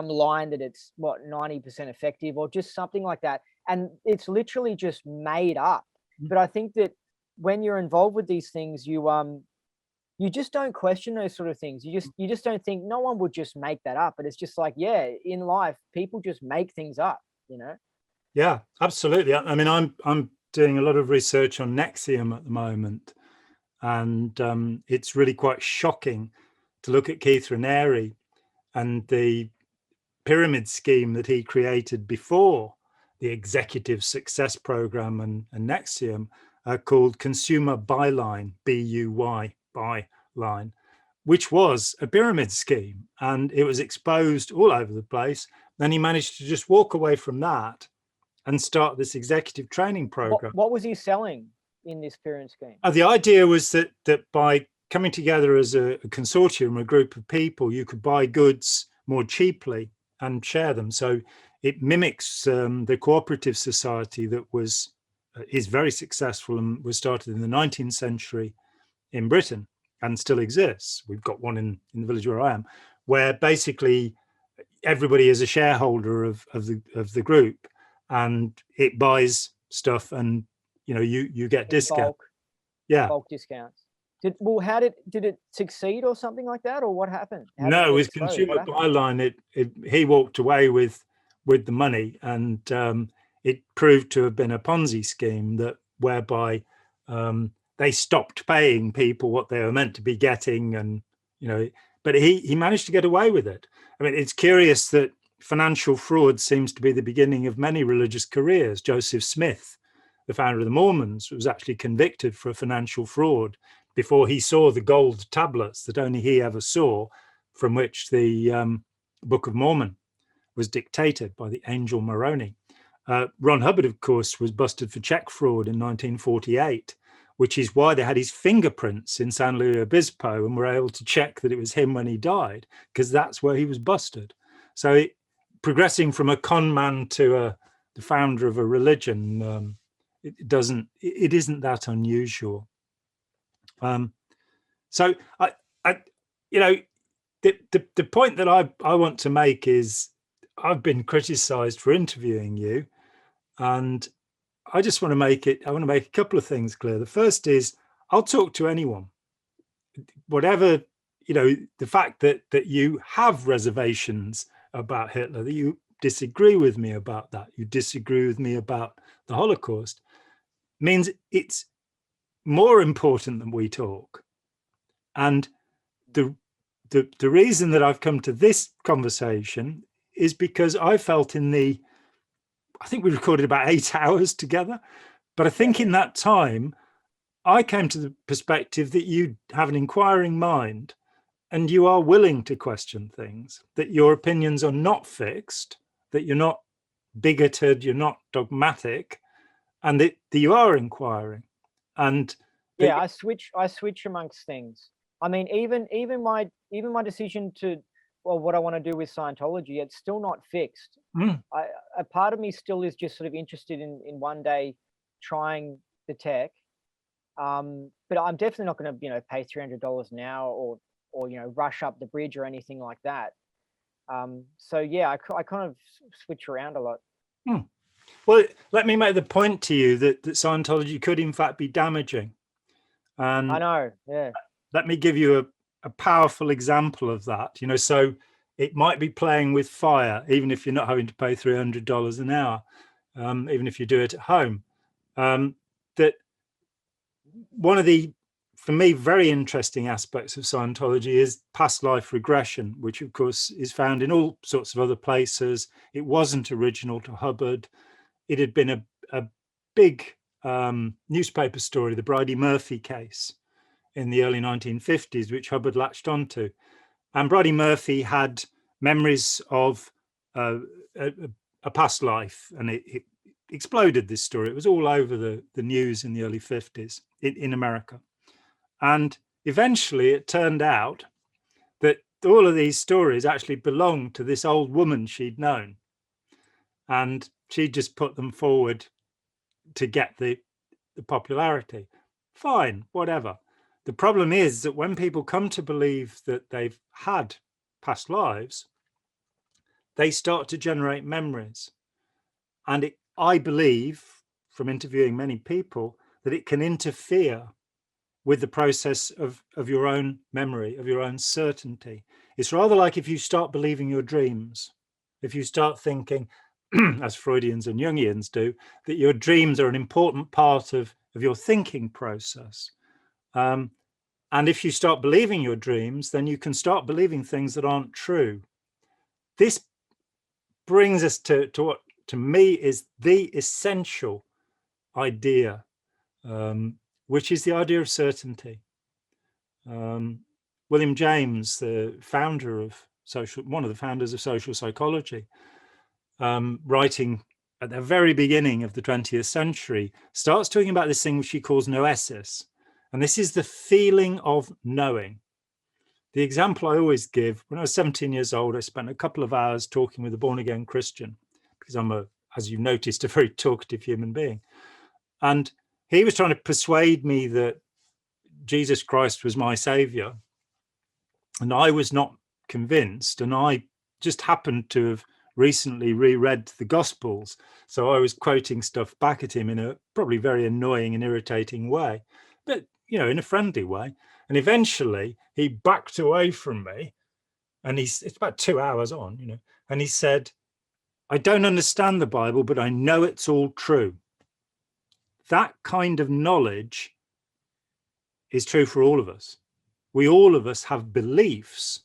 line that it's 90% effective or just something like that, and it's literally just made up. But I think that when you're involved with these things, you just don't question those sort of things. You just don't think no one would just make that up. But it's just like, yeah, in life, people just make things up, Yeah, absolutely. I mean, I'm doing a lot of research on Nexium at the moment, and it's really quite shocking to look at Keith Raniere and the pyramid scheme that he created before the executive success program and Nexium, called consumer byline, BUY, byline, which was a pyramid scheme, and it was exposed all over the place. Then he managed to just walk away from that and start this executive training program. What was he selling in this pyramid scheme? The idea was that by coming together as a consortium, a group of people, you could buy goods more cheaply and share them. So it mimics the cooperative society that is very successful and was started in the 19th century in Britain and still exists. We've got one in the village where I am, where basically everybody is a shareholder of the group, and it buys stuff, and you get discount. Bulk discounts. How did it succeed or something like that, or what happened? No, it was consumer byline. He walked away with the money, and it proved to have been a Ponzi scheme whereby they stopped paying people what they were meant to be getting, and but he managed to get away with it. I mean, it's curious that financial fraud seems to be the beginning of many religious careers. Joseph Smith, the founder of the Mormons, was actually convicted for a financial fraud before he saw the gold tablets that only he ever saw, from which the Book of Mormon was dictated by the angel Moroni. Ron Hubbard, of course, was busted for check fraud in 1948, which is why they had his fingerprints in San Luis Obispo and were able to check that it was him when he died, because that's where he was busted. So progressing from a con man to the founder of a religion, it isn't that unusual. So the point that I want to make is I've been criticized for interviewing you, and I just want to make a couple of things clear. The first is I'll talk to anyone, whatever, the fact that you have reservations about Hitler, that you disagree with me about that, you disagree with me about the Holocaust, means it's more important that we talk. And the reason that I've come to this conversation is because I felt I think we recorded about 8 hours together, but I think in that time, I came to the perspective that you have an inquiring mind and you are willing to question things, that your opinions are not fixed, that you're not bigoted, you're not dogmatic, and that you are inquiring. And yeah, I switch amongst things. I mean, even my decision to, well, what I want to do with Scientology, it's still not fixed. A part of me still is just sort of interested in one day trying the tech, but I'm definitely not going to pay $300 now or rush up the bridge or anything like that. So yeah, I kind of switch around a lot. Well, let me make the point to you that Scientology could in fact be damaging. And I know, yeah. let me give you a powerful example of that. So it might be playing with fire, even if you're not having to pay $300 an hour, even if you do it at home. That one of the, for me, very interesting aspects of Scientology is past life regression, which of course is found in all sorts of other places. It wasn't original to Hubbard. It had been a big newspaper story, the Bridey Murphy case in the early 1950s, which Hubbard latched onto. And Bridey Murphy had memories of a past life, and it exploded, this story. It was all over the news in the early 50s in America. And eventually it turned out that all of these stories actually belonged to this old woman she'd known. And she just put them forward to get the popularity. Fine, whatever. The problem is that when people come to believe that they've had past lives, they start to generate memories. And I believe, from interviewing many people, that it can interfere with the process of your own memory, of your own certainty. It's rather like if you start believing your dreams, if you start thinking, as Freudians and Jungians do, that your dreams are an important part of your thinking process. And if you start believing your dreams, then you can start believing things that aren't true. This brings us to what, to me, is the essential idea, which is the idea of certainty. William James, the founder of one of the founders of social psychology, writing at the very beginning of the 20th century, starts talking about this thing which he calls noesis. And this is the feeling of knowing. The example I always give, when I was 17 years old, I spent a couple of hours talking with a born-again Christian, because I'm, as you noticed, a very talkative human being. And he was trying to persuade me that Jesus Christ was my savior. And I was not convinced. And I just happened to have recently reread the Gospels. So I was quoting stuff back at him in a probably very annoying and irritating way, but, in a friendly way. And eventually he backed away from me, and it's about 2 hours on, and he said, "I don't understand the Bible, but I know it's all true." That kind of knowledge is true for all of us. All of us have beliefs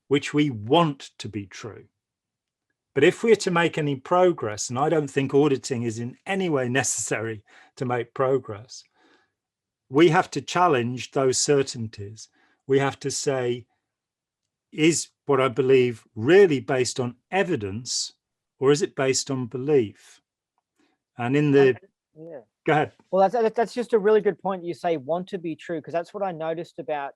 which we want to be true. But if we're to make any progress, and I don't think auditing is in any way necessary to make progress, we have to challenge those certainties. We have to say, is what I believe really based on evidence, or is it based on belief? And yeah. Go ahead. Well, that's just a really good point. You say want to be true, because that's what I noticed about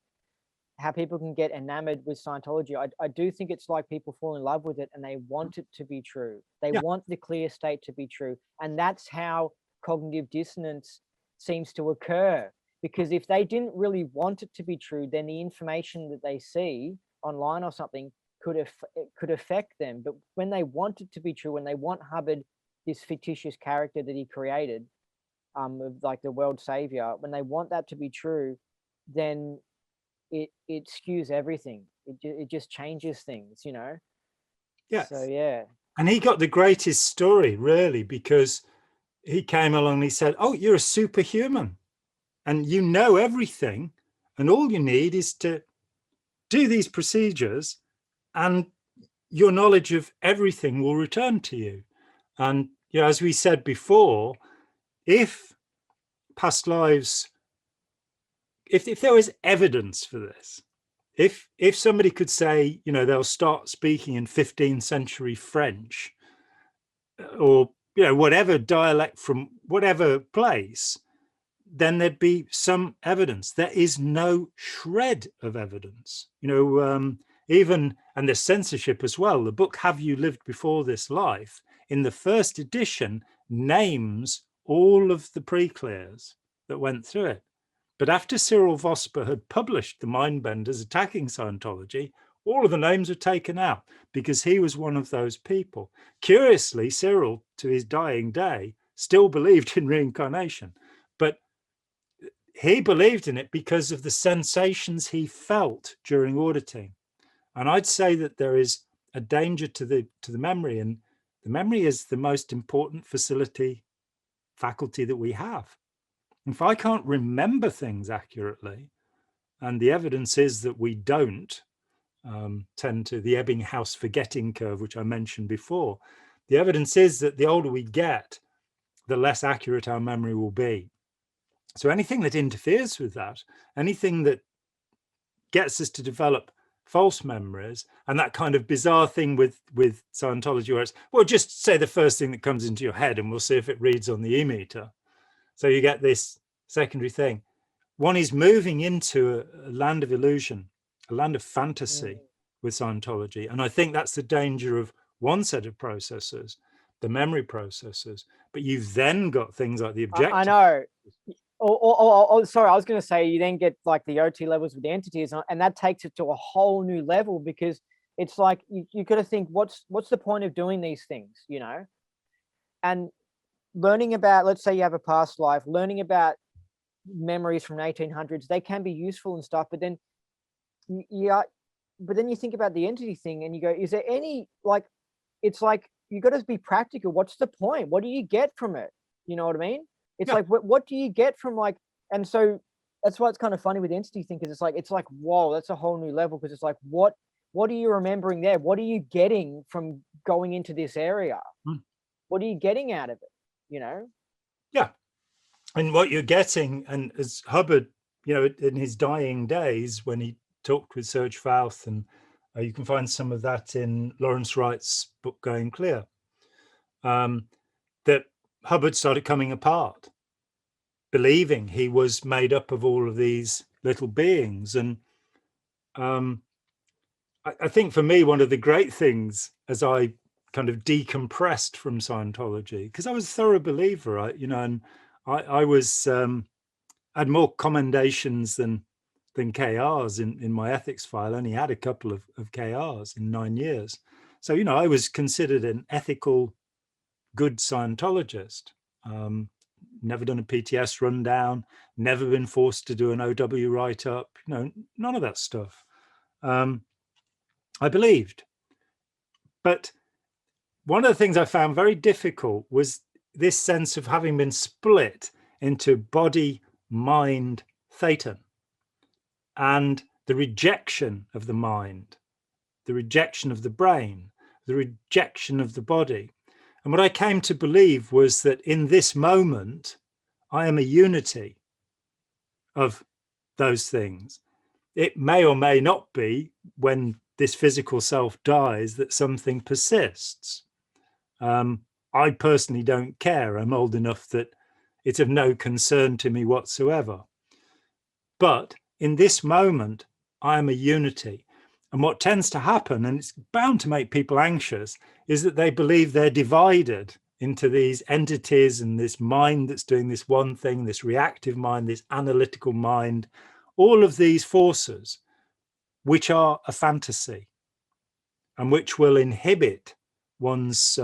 how people can get enamored with Scientology. I do think it's like people fall in love with it and they want it to be true. They want the clear state to be true. And that's how cognitive dissonance seems to occur. Because if they didn't really want it to be true, then the information that they see online or something could affect them. But when they want it to be true, when they want Hubbard, this fictitious character that he created, of like the world savior, when they want that to be true, then it skews everything. It just changes things, Yes. So yeah. And he got the greatest story, really, because he came along and he said, "Oh, you're a superhuman and you know everything, and all you need is to do these procedures and your knowledge of everything will return to you." And as we said before, if past lives, if there was evidence for this, if somebody could say, they'll start speaking in 15th century French, or whatever dialect from whatever place, then there'd be some evidence. There is no shred of evidence, even, and there's censorship as well. The book Have You Lived Before This Life, in the first edition, names all of the pre-clears that went through it. But after Cyril Vosper had published The Mindbenders Attacking Scientology, all of the names were taken out because he was one of those people. Curiously, Cyril, to his dying day, still believed in reincarnation, but he believed in it because of the sensations he felt during auditing. And I'd say that there is a danger to the memory, and the memory is the most important faculty that we have. If I can't remember things accurately, and the evidence is that we don't tend to the Ebbinghaus forgetting curve, which I mentioned before, the evidence is that the older we get, the less accurate our memory will be. So anything that interferes with that, anything that gets us to develop false memories, and that kind of bizarre thing with Scientology where it's, well, just say the first thing that comes into your head and we'll see if it reads on the e-meter. So you get this secondary thing. One is moving into a land of illusion, a land of fantasy with Scientology. And I think that's the danger of one set of processes, the memory processes, but you've then got things like the objective. I know. Sorry, I was going to say you then get like the OT levels with the entities, and that takes it to a whole new level, because it's like you got to think, what's the point of doing these things, you know? And learning about, let's say you have a past life, learning about memories from 1800s, they can be useful and stuff, but then you think about the entity thing and you go, is there any, like, it's like you got to be practical. What's the point? What do you get from it? You know what I mean? It's like, what do you get from, like, and so that's why it's kind of funny with the entity thing, because it's like, whoa, that's a whole new level, because it's like, what are you remembering there? What are you getting from going into this area? What are you getting out of it? You know? Yeah. And what you're getting, and as Hubbard, you know, in his dying days, when he talked with Serge Fouth, and you can find some of that in Lawrence Wright's book, Going Clear, that Hubbard started coming apart, believing he was made up of all of these little beings. And I think for me, one of the great things as I kind of decompressed from Scientology, because I was a thorough believer, and I was had more commendations than KRs in my ethics file. I only had a couple of KRs in 9 years. So, you know, I was considered an ethical, good Scientologist. Never done a PTS rundown, never been forced to do an OW write-up, you know, none of that stuff. I believed. But one of the things I found very difficult was this sense of having been split into body, mind, Thetan, and the rejection of the mind, the rejection of the brain, the rejection of the body. And what I came to believe was that in this moment, I am a unity of those things. It may or may not be when this physical self dies that something persists. I personally don't care. I'm old enough that it's of no concern to me whatsoever. But in this moment, I am a unity. And what tends to happen, and it's bound to make people anxious, is that they believe they're divided into these entities and this mind that's doing this one thing, this reactive mind, this analytical mind, all of these forces, which are a fantasy and which will inhibit one's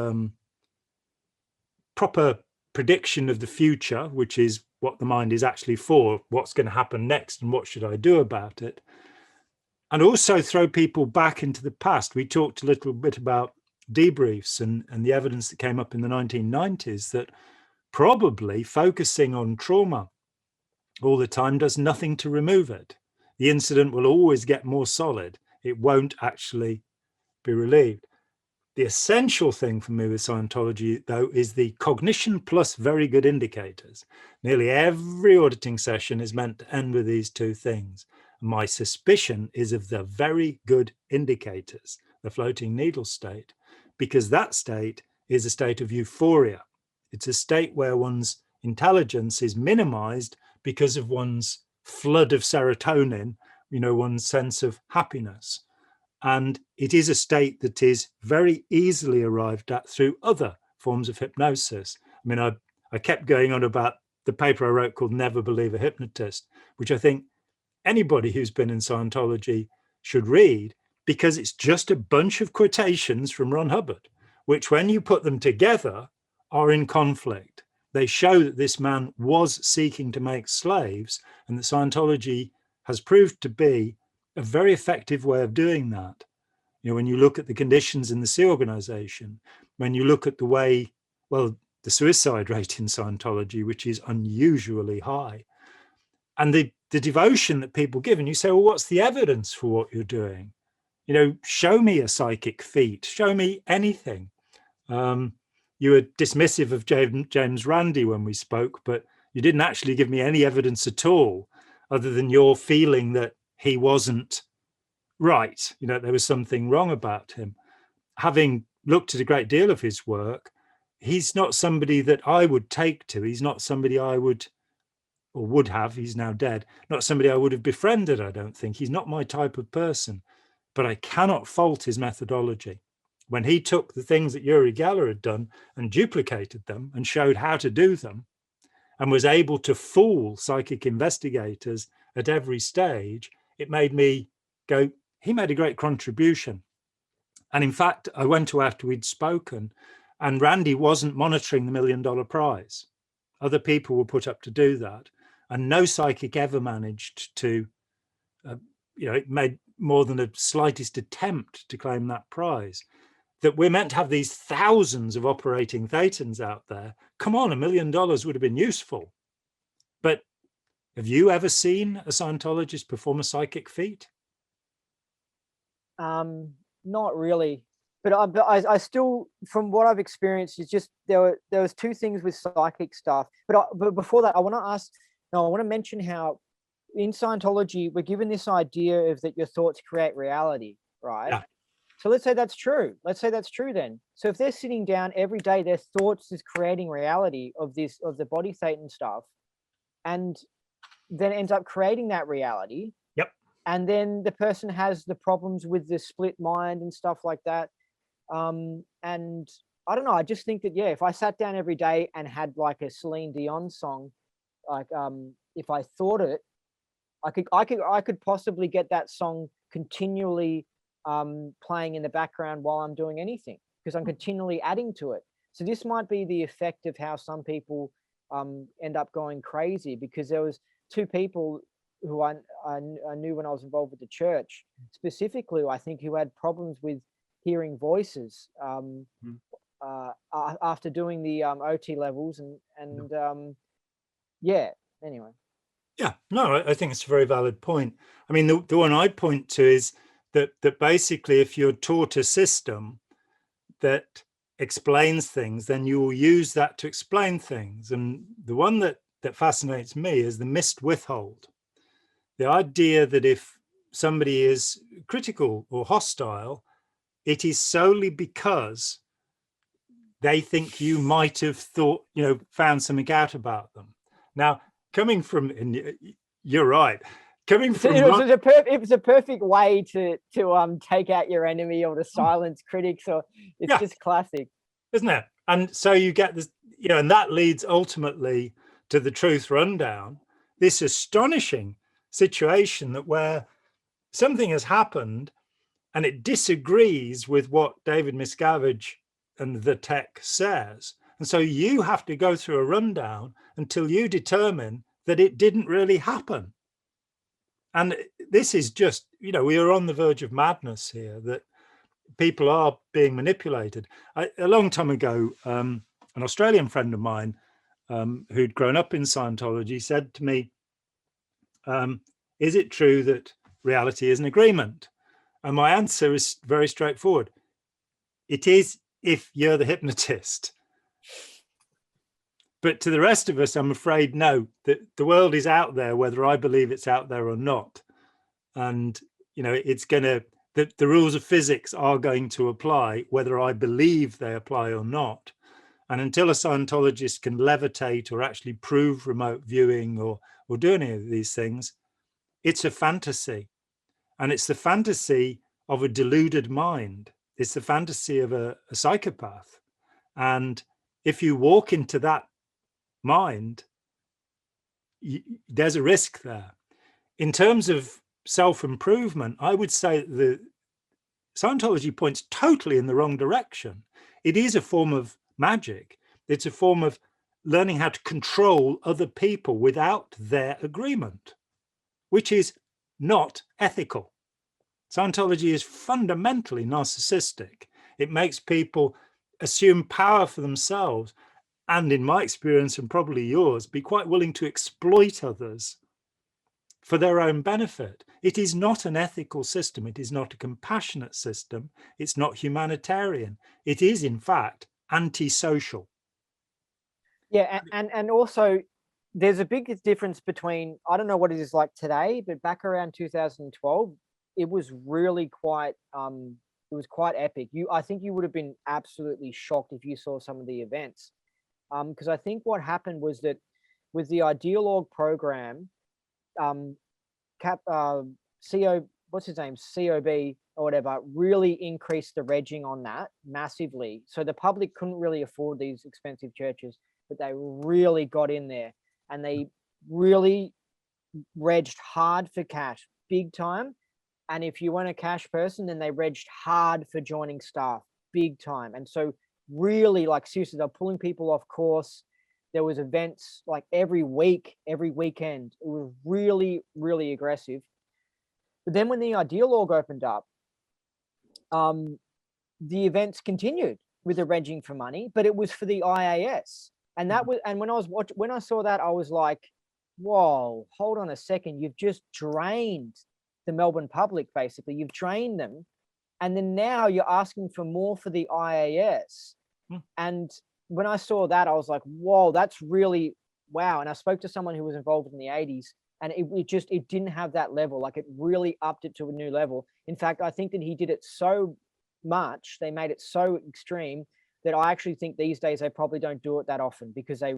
proper prediction of the future, which is what the mind is actually for, what's going to happen next and what should I do about it, and also throw people back into the past. We talked a little bit about debriefs and the evidence that came up in the 1990s that probably focusing on trauma all the time does nothing to remove it. The incident will always get more solid. It won't actually be relieved. The essential thing for me with Scientology, though, is the cognition plus very good indicators. Nearly every auditing session is meant to end with these two things. My suspicion is of the very good indicators, the floating needle state, because that state is a state of euphoria. It's a state where one's intelligence is minimized because of one's flood of serotonin, you know, one's sense of happiness. And it is a state that is very easily arrived at through other forms of hypnosis. I mean, I kept going on about the paper I wrote called Never Believe a Hypnotist, which I think anybody who's been in Scientology should read, because it's just a bunch of quotations from Ron Hubbard, which when you put them together are in conflict. They show that this man was seeking to make slaves, and that Scientology has proved to be a very effective way of doing that. You know, when you look at the conditions in the Sea Organization, when you look at the way, well, the suicide rate in Scientology, which is unusually high, and the devotion that people give, and you say, well, what's the evidence for what you're doing? You know, show me a psychic feat, show me anything. You were dismissive of James Randi when we spoke, but you didn't actually give me any evidence at all, other than your feeling that he wasn't right. You know, there was something wrong about him. Having looked at a great deal of his work, he's not somebody that I would take to. He's not somebody I would, or would have, he's now dead, not somebody I would have befriended, I don't think. He's not my type of person, but I cannot fault his methodology. When he took the things that Uri Geller had done and duplicated them and showed how to do them, and was able to fool psychic investigators at every stage, it made me go, he made a great contribution. And in fact, I went to after we'd spoken, and Randy wasn't monitoring the $1 million prize. Other people were put up to do that. And no psychic ever managed to, it made more than a slightest attempt to claim that prize. That we're meant to have these thousands of operating thetans out there. Come on, $1 million would have been useful. But have you ever seen a Scientologist perform a psychic feat? Not really. But I still, from what I've experienced, is just there was two things with psychic stuff. But before that, I want to mention how in Scientology we're given this idea of that your thoughts create reality, right? Yeah. So let's say that's true. Let's say that's true then. So if they're sitting down every day, their thoughts is creating reality of the body thetan stuff, and then ends up creating that reality. Yep. And then the person has the problems with the split mind and stuff like that. And I don't know. I just think that, yeah, if I sat down every day and had like a Celine Dion song, like if I thought it, I could possibly get that song continually playing in the background while I'm doing anything, because I'm continually adding to it. So this might be the effect of how some people end up going crazy, because there was two people who I knew when I was involved with the church, specifically, I think, who had problems with hearing voices after doing the OT levels and yeah, anyway. Yeah, no, I think it's a very valid point. I mean, the one I'd point to is that basically if you're taught a system that explains things, then you will use that to explain things. And the one that fascinates me is the missed withhold. The idea that if somebody is critical or hostile, it is solely because they think you might have thought, found something out about them. Now, coming from, and you're right, coming from, it was a perfect way to take out your enemy or to silence critics, or it's just classic, isn't it? And so you get this, and that leads ultimately to the Truth Rundown, this astonishing situation that where something has happened and it disagrees with what David Miscavige and the tech says. And so you have to go through a rundown until you determine that it didn't really happen. And this is just, we are on the verge of madness here, that people are being manipulated. A long time ago, an Australian friend of mine who'd grown up in Scientology said to me, is it true that reality is an agreement? And my answer is very straightforward. It is, if you're the hypnotist. But to the rest of us, I'm afraid, no, that the world is out there, whether I believe it's out there or not. And, it's going to, the rules of physics are going to apply, whether I believe they apply or not. And until a Scientologist can levitate or actually prove remote viewing or do any of these things, it's a fantasy. And it's the fantasy of a deluded mind. It's the fantasy of a psychopath. And if you walk into that mind, there's a risk there. In terms of self-improvement, I would say Scientology points totally in the wrong direction. It is a form of magic. It's a form of learning how to control other people without their agreement, which is not ethical. Scientology is fundamentally narcissistic. It makes people assume power for themselves, and in my experience, and probably yours, be quite willing to exploit others for their own benefit. It is not an ethical system. It is not a compassionate system. It's not humanitarian. It is, in fact, antisocial. Yeah, and also there's a big difference between, I don't know what it is like today, but back around 2012, it was really quite it was quite epic. I think you would have been absolutely shocked if you saw some of the events. Because I think what happened was that with the Ideologue program, what's his name, COB or whatever, really increased the regging on that massively. So the public couldn't really afford these expensive churches, but they really got in there and they really regged hard for cash, big time. And if you weren't a cash person, then they regged hard for joining staff, big time. And so really, like, seriously, they're pulling people off course. There was events like every week, every weekend. It was really, really aggressive. But then when the Ideologue opened up, the events continued with the regging for money, but it was for the IAS. And that was, and when I saw that, I was like, whoa, hold on a second. You've just drained the Melbourne public, basically. You've drained them. And then now you're asking for more for the IAS. And when I saw that, I was like, whoa, that's really, wow. And I spoke to someone who was involved in the 80s, and it didn't have that level. Like, it really upped it to a new level. In fact, I think that he did it so much, they made it so extreme, that I actually think these days they probably don't do it that often, because they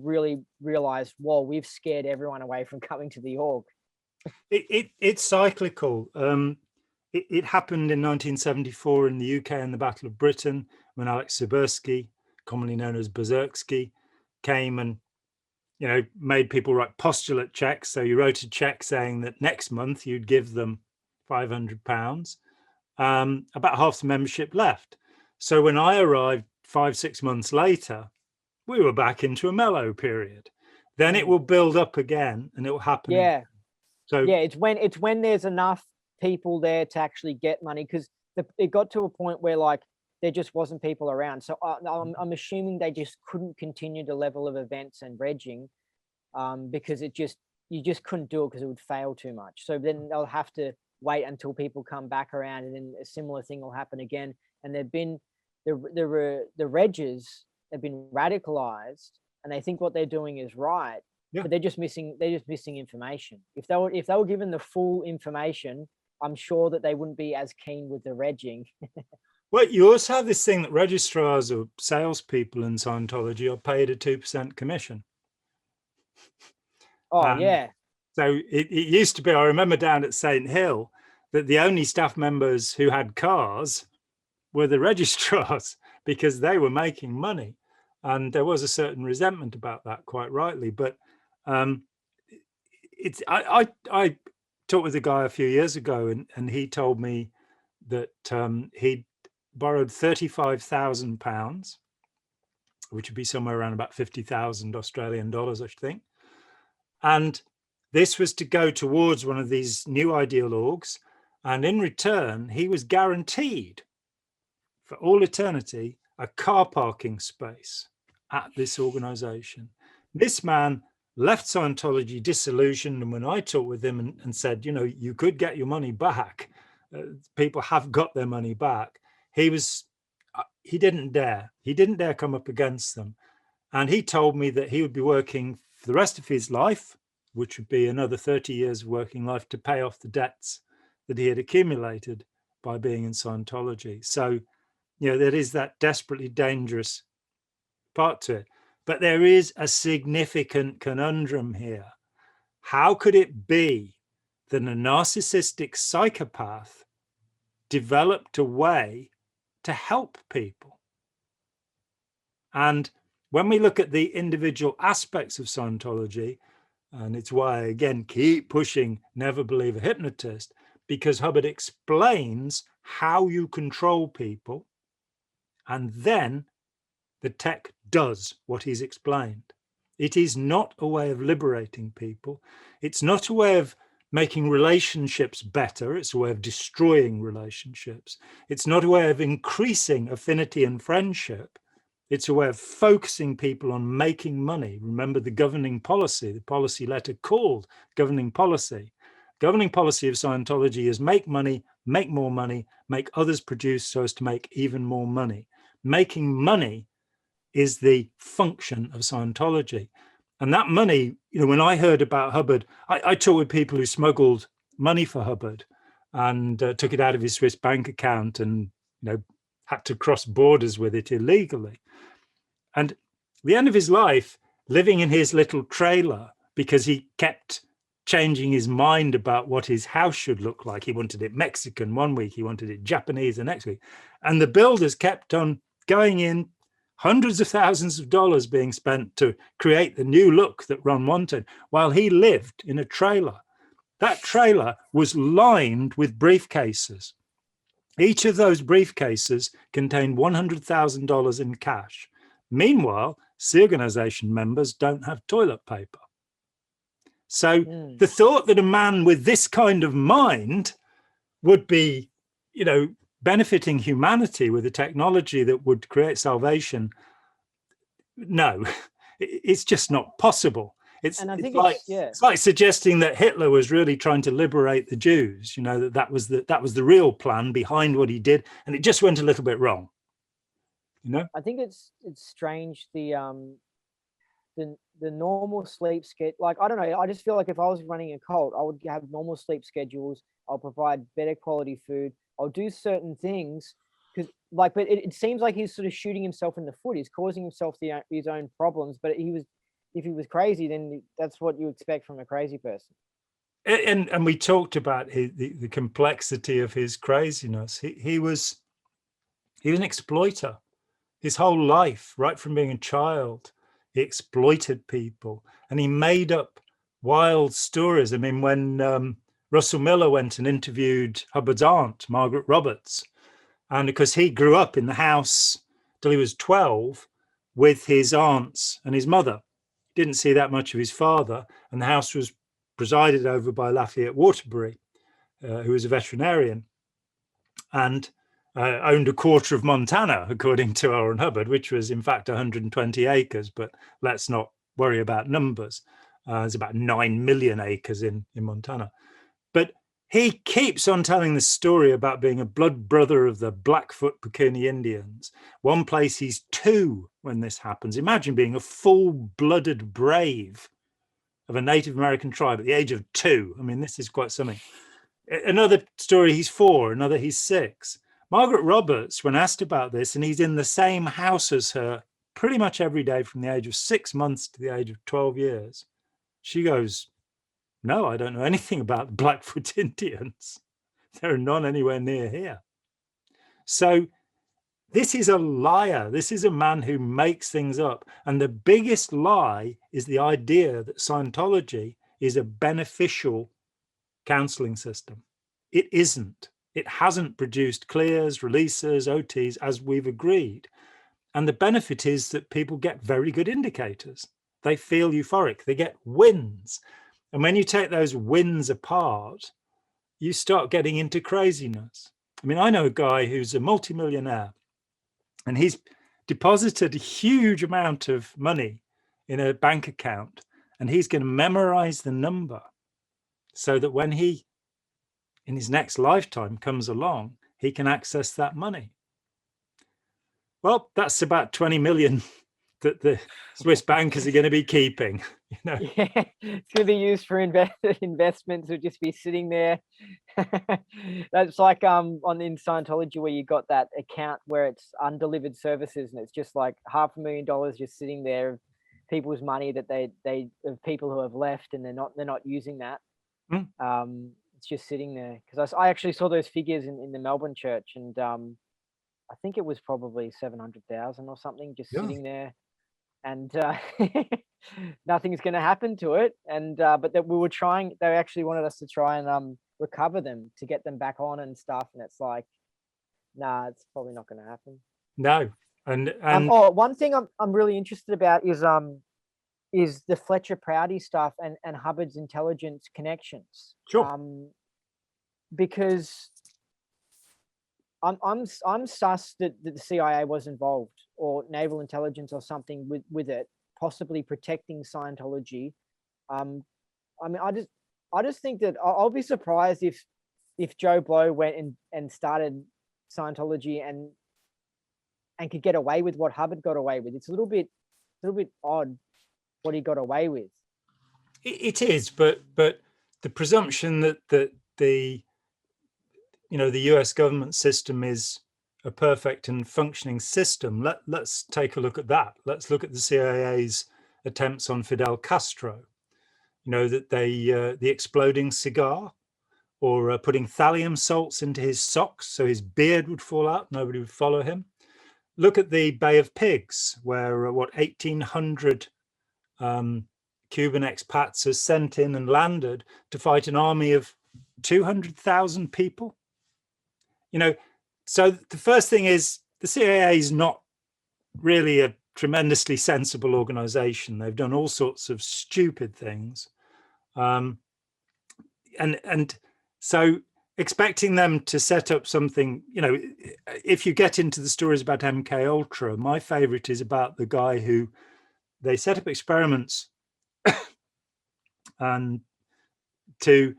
really realized, whoa, we've scared everyone away from coming to the org. It's cyclical. It happened in 1974 in the UK in the Battle of Britain, when Alex Sibersky, commonly known as Berserksky, came and made people write postulate checks. So you wrote a check saying that next month you'd give them £500. About half the membership left. So when I arrived 5-6 months later, we were back into a mellow period. Then it will build up again, and it will happen. Yeah. So yeah, it's when there's enough people there to actually get money, because it got to a point where, like, there just wasn't people around. So I'm assuming they just couldn't continue the level of events and regging, because you just couldn't do it, because it would fail too much. So then they'll have to wait until people come back around, and then a similar thing will happen again. And they've been the reggers have been radicalized, and they think what they're doing is right. Yeah. But they're just missing information. If they were given the full information, I'm sure that they wouldn't be as keen with the regging. Well, you also have this thing that registrars or salespeople in Scientology are paid a 2% commission. Oh, yeah. So it used to be, I remember down at St. Hill, that the only staff members who had cars were the registrars, because they were making money. And there was a certain resentment about that, quite rightly. But I talked with a guy a few years ago, and he told me that he'd borrowed £35,000, which would be somewhere around about 50,000 Australian dollars, I should think. And this was to go towards one of these new ideologues. And in return, he was guaranteed for all eternity a car parking space at this organization. This man left Scientology disillusioned. And when I talked with him and said, you could get your money back, people have got their money back, he didn't dare come up against them. And he told me that he would be working for the rest of his life, which would be another 30 years of working life, to pay off the debts that he had accumulated by being in Scientology. So, there is that desperately dangerous part to it. But there is a significant conundrum here. How could it be that a narcissistic psychopath developed a way to help people? And when we look at the individual aspects of Scientology, and it's why I, again, keep pushing never believe a hypnotist, because Hubbard explains how you control people, and then the tech does what he's explained. It is not a way of liberating people. It's not a way of making relationships better. It's a way of destroying relationships. It's not a way of increasing affinity and friendship. It's a way of focusing people on making money. Remember the governing policy, the policy letter called governing policy. Governing policy of Scientology is make money, make more money, make others produce so as to make even more money. Making money is the function of Scientology. And that money, when I heard about Hubbard, I talked with people who smuggled money for Hubbard and took it out of his Swiss bank account and, had to cross borders with it illegally. And at the end of his life, living in his little trailer, because he kept changing his mind about what his house should look like. He wanted it Mexican one week, he wanted it Japanese the next week. And the builders kept on going in, hundreds of thousands of dollars being spent to create the new look that Ron wanted, while he lived in a trailer. That trailer was lined with briefcases. Each of those briefcases contained $100,000 in cash. Meanwhile, the organization members don't have toilet paper. So the thought that a man with this kind of mind would be, benefiting humanity with a technology that would create salvation, no, it's just not possible. It's like suggesting that Hitler was really trying to liberate the Jews. That was the real plan behind what he did, and it just went a little bit wrong. I think it's strange the normal sleep schedule. Like, I don't know, I just feel like if I was running a cult, I would have normal sleep schedules. I'll provide better quality food. I'll do certain things but it seems like he's sort of shooting himself in the foot. He's causing himself his own problems. But if he was crazy, then that's what you expect from a crazy person. And we talked about the complexity of his craziness. He was an exploiter. His whole life, right from being a child, he exploited people, and he made up wild stories. I mean, when Russell Miller went and interviewed Hubbard's aunt, Margaret Roberts, and because he grew up in the house till he was 12 with his aunts and his mother, didn't see that much of his father, and the house was presided over by Lafayette Waterbury, who was a veterinarian, and owned a quarter of Montana, according to L. Ron Hubbard, which was in fact 120 acres, but let's not worry about numbers. There's about 9 million acres in Montana. But he keeps on telling the story about being a blood brother of the Blackfoot Pekuni Indians. One place he's 2 when this happens. Imagine being a full-blooded brave of a Native American tribe at the age of 2. I mean, this is quite something. Another story, he's 4. Another, he's 6. Margaret Roberts, when asked about this, and he's in the same house as her pretty much every day from the age of 6 months to the age of 12 years, she goes, "No, I don't know anything about the Blackfoot Indians. There are none anywhere near here." So this is a liar. This is a man who makes things up. And the biggest lie is the idea that Scientology is a beneficial counseling system. It isn't. It hasn't produced clears, releases, OTs, as we've agreed. And the benefit is that people get very good indicators. They feel euphoric. They get wins. And when you take those wins apart, you start getting into craziness. I mean, I know a guy who's a multimillionaire, and he's deposited a huge amount of money in a bank account, and he's going to memorize the number so that when he, in his next lifetime, comes along, he can access that money. Well, that's about 20 million that the Swiss bankers are going to be keeping. Yeah, it's going to be used for investments. Will just be sitting there. That's like in Scientology, where you got that account where it's undelivered services, and it's just like $500,000 just sitting there, people's money that they of people who have left, and they're not using that. It's just sitting there, because I actually saw those figures in the Melbourne church, and I think it was probably 700,000 or something just sitting there, and nothing's going to happen to it. And but that we were trying, they actually wanted us to try and recover them, to get them back on and stuff. And it's like, Nah, it's probably not going to happen. No. And one thing I'm really interested about is the Fletcher Prouty stuff and Hubbard's intelligence connections. sure. Because I'm sus that the CIA was involved, or naval intelligence or something with it, possibly protecting Scientology. I mean, I just think that I'll be surprised if Joe Blow went and started Scientology and could get away with what Hubbard got away with. It's a little bit odd what he got away with. It is, but the presumption that the US government system is a perfect and functioning system. Let's take a look at that. Let's look at the CIA's attempts on Fidel Castro. That the exploding cigar, or putting thallium salts into his socks so his beard would fall out, nobody would follow him. Look at the Bay of Pigs, where 1,800 Cuban expats are sent in and landed to fight an army of 200,000 people. So the first thing is, the CIA is not really a tremendously sensible organization. They've done all sorts of stupid things. And so expecting them to set up something, if you get into the stories about MK Ultra, my favorite is about the guy who they set up experiments and to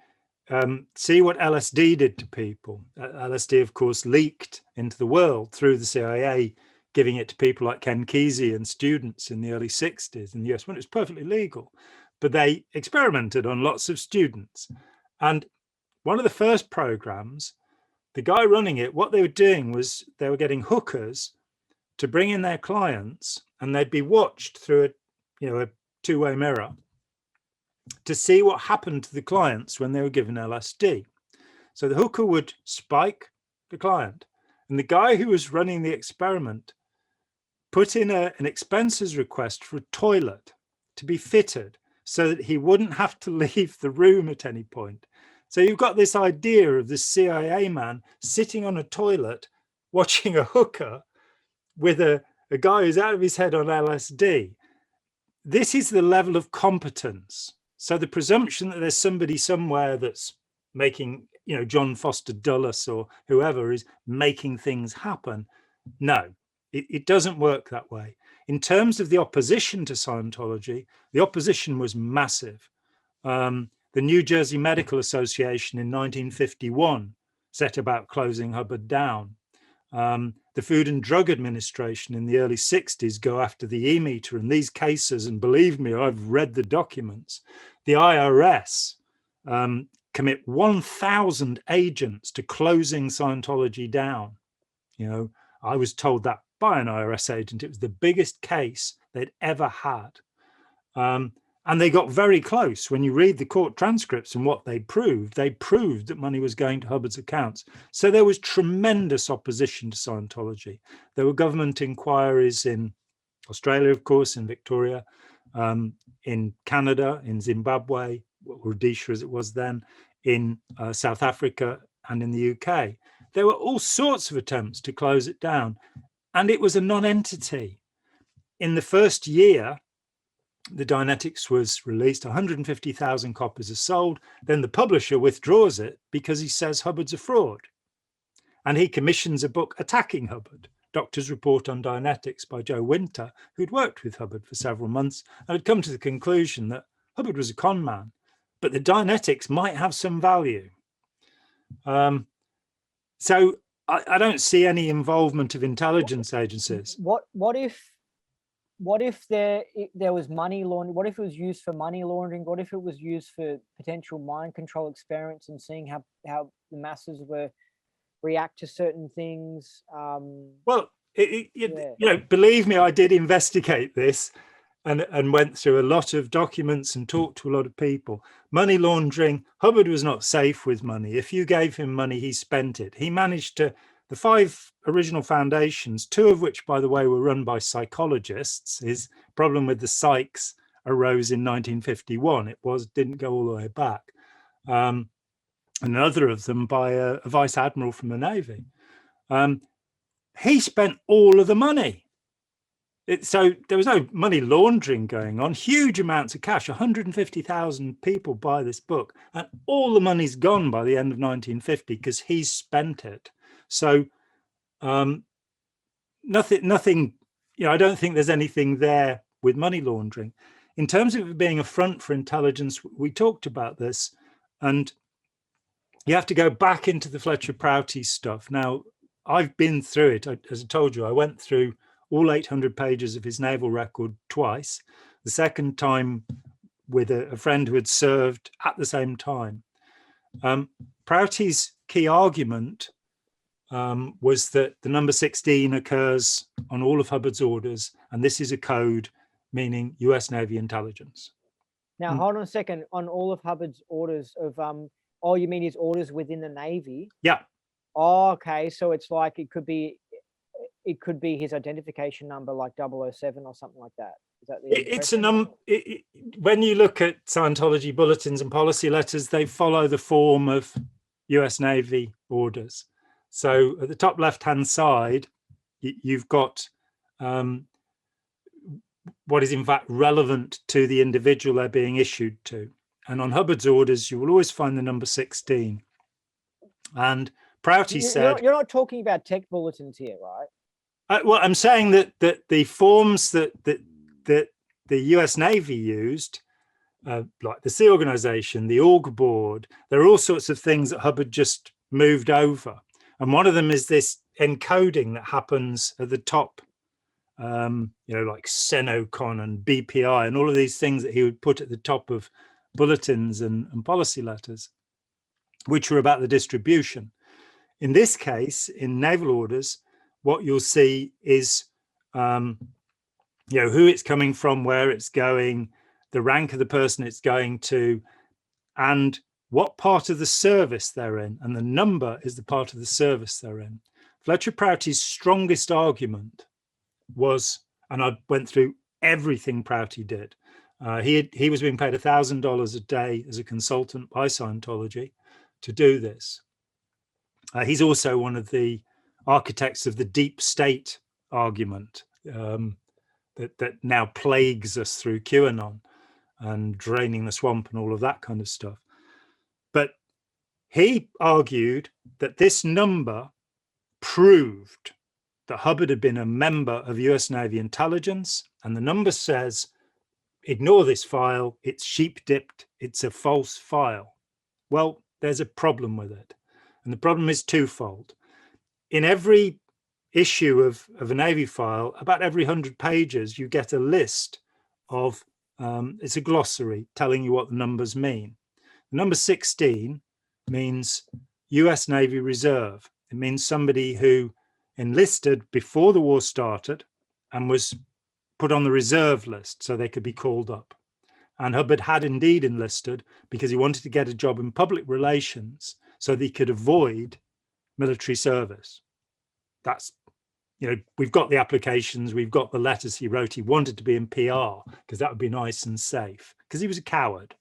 see what LSD did to people. LSD, of course, leaked into the world through the CIA, giving it to people like Ken Kesey and students in the early 60s in the US when it was perfectly legal. But they experimented on lots of students. And one of the first programs, the guy running it, what they were doing was they were getting hookers to bring in their clients, and they'd be watched through a two-way mirror to see what happened to the clients when they were given LSD. So the hooker would spike the client, and the guy who was running the experiment put in an expenses request for a toilet to be fitted so that he wouldn't have to leave the room at any point. So you've got this idea of this CIA man sitting on a toilet watching a hooker with a guy who's out of his head on LSD. This is the level of competence. So the presumption that there's somebody somewhere that's making, John Foster Dulles or whoever is making things happen. No, it doesn't work that way. In terms of the opposition to Scientology, the opposition was massive. The New Jersey Medical Association in 1951 set about closing Hubbard down. The Food and Drug Administration in the early 60s go after the e-meter in these cases, and believe me, I've read the documents. The IRS commit 1,000 agents to closing Scientology down. I was told that by an IRS agent. It was the biggest case they'd ever had. And they got very close. When you read the court transcripts and what they proved that money was going to Hubbard's accounts. So there was tremendous opposition to Scientology. There were government inquiries in Australia, of course, in Victoria, in Canada, in Zimbabwe, Rhodesia as it was then, in South Africa and in the UK. There were all sorts of attempts to close it down, and it was a non-entity. In the first year, the Dianetics was released, 150,000 copies are sold. Then the publisher withdraws it because he says Hubbard's a fraud. And he commissions a book attacking Hubbard, Doctor's Report on Dianetics by Joe Winter, who'd worked with Hubbard for several months and had come to the conclusion that Hubbard was a con man, but the Dianetics might have some value. So I don't see any involvement of intelligence agencies. What if there was money laundering? What if it was used for money laundering? What if it was used for potential mind control experiments and seeing how the masses react to certain things? Well, believe me, I did investigate this and went through a lot of documents and talked to a lot of people. Money laundering, Hubbard was not safe with money. If you gave him money, he spent it. He managed to, the 5 original foundations, 2 of which, by the way, were run by psychologists. His problem with the psychs arose in 1951. It didn't go all the way back. Another of them by a vice admiral from the Navy. He spent all of the money. So there was no money laundering going on. Huge amounts of cash. 150,000 people buy this book, and all the money's gone by the end of 1950 because he's spent it. So nothing. I don't think there's anything there with money laundering. In terms of it being a front for intelligence, we talked about this, and you have to go back into the Fletcher Prouty stuff. Now, I've been through it. As I told you, I went through all 800 pages of his naval record twice. The second time with a friend who had served at the same time. Prouty's key argument was that the number 16 occurs on all of Hubbard's orders, and this is a code meaning US Navy intelligence. Now, hold on a second. On all of Hubbard's orders of, oh, you mean his orders within the Navy? Yeah. Oh, okay. So it's like it could be his identification number, like 007 or something like that. Is that the it's a number. When you look at Scientology bulletins and policy letters, they follow the form of US Navy orders. So at the top left-hand side, you've got what is in fact relevant to the individual they're being issued to. And on Hubbard's orders, you will always find the number 16. And Prouty said... You're not talking about tech bulletins here, right? Well, I'm saying that the forms that the US Navy used, like the Sea Organization, the Org Board, there are all sorts of things that Hubbard just moved over. And one of them is this encoding that happens at the top, like Senocon and BPI and all of these things that he would put at the top of bulletins and policy letters, which were about the distribution. In this case, in naval orders, what you'll see is, who it's coming from, where it's going, the rank of the person it's going to, and what part of the service they're in. And the number is the part of the service they're in. Fletcher Prouty's strongest argument was, and I went through everything Prouty did. He was being paid $1,000 a day as a consultant by Scientology to do this. He's also one of the architects of the deep state argument that now plagues us through QAnon and draining the swamp and all of that kind of stuff. But he argued that this number proved that Hubbard had been a member of US Navy intelligence, and the number says, ignore this file, it's sheep-dipped, it's a false file. Well, there's a problem with it. And the problem is twofold. In every issue of a Navy file, about every 100 pages, you get a list of, it's a glossary telling you what the numbers mean. The number 16 means US Navy Reserve. It means somebody who enlisted before the war started and was put on the reserve list so they could be called up. And Hubbard had indeed enlisted because he wanted to get a job in public relations so that he could avoid military service. That's, we've got the applications, we've got the letters he wrote. He wanted to be in PR because that would be nice and safe because he was a coward.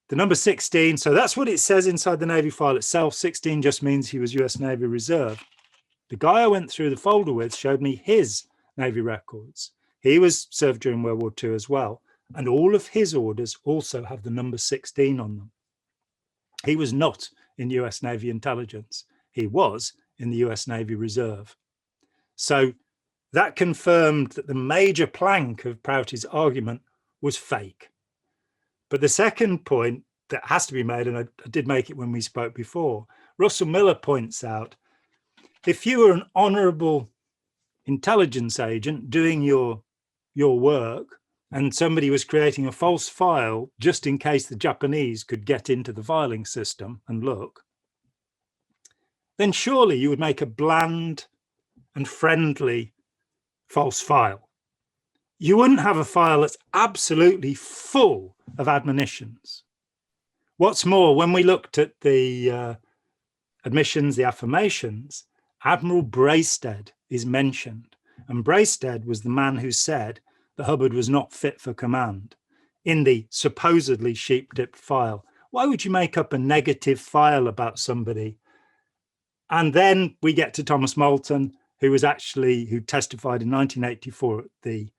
The number 16, so that's what it says inside the Navy file itself. 16 just means he was US Navy Reserve. The guy I went through the folder with showed me his Navy records. He was served during World War II as well. And all of his orders also have the number 16 on them. He was not in US Navy intelligence. He was in the US Navy Reserve. So that confirmed that the major plank of Prouty's argument was fake. But the second point that has to be made, and I did make it when we spoke before, Russell Miller points out, if you were an honorable intelligence agent doing your work and somebody was creating a false file just in case the Japanese could get into the filing system and look, then surely you would make a bland and friendly false file. You wouldn't have a file that's absolutely full of admonitions. What's more, when we looked at the admissions, the affirmations, Admiral Braisted is mentioned. And Braisted was the man who said that Hubbard was not fit for command in the supposedly sheep-dipped file. Why would you make up a negative file about somebody And then we get to Thomas Moulton, who testified in 1984 at the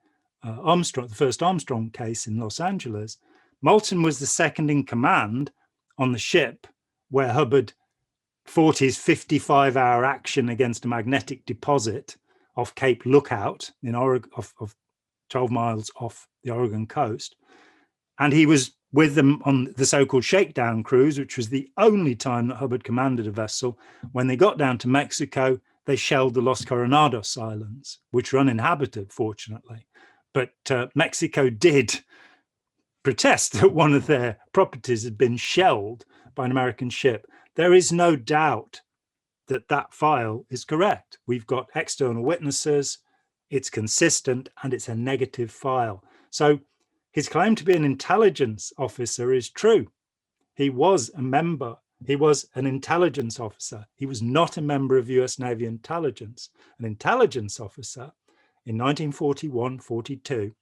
first Armstrong case in Los Angeles. Moulton was the second in command on the ship where Hubbard fought his 55-hour action against a magnetic deposit off Cape Lookout in Oregon, of 12 miles off the Oregon coast. And he was with them on the so-called shakedown cruise, which was the only time that Hubbard commanded a vessel. When they got down to Mexico, they shelled the Los Coronados Islands, which were uninhabited, fortunately. But Mexico did protest that one of their properties had been shelled by an American ship. There is no doubt that that file is correct. We've got external witnesses, it's consistent, and it's a negative file. So his claim to be an intelligence officer is true. He was a member, he was an intelligence officer. He was not a member of US Navy intelligence. An intelligence officer in 1941-42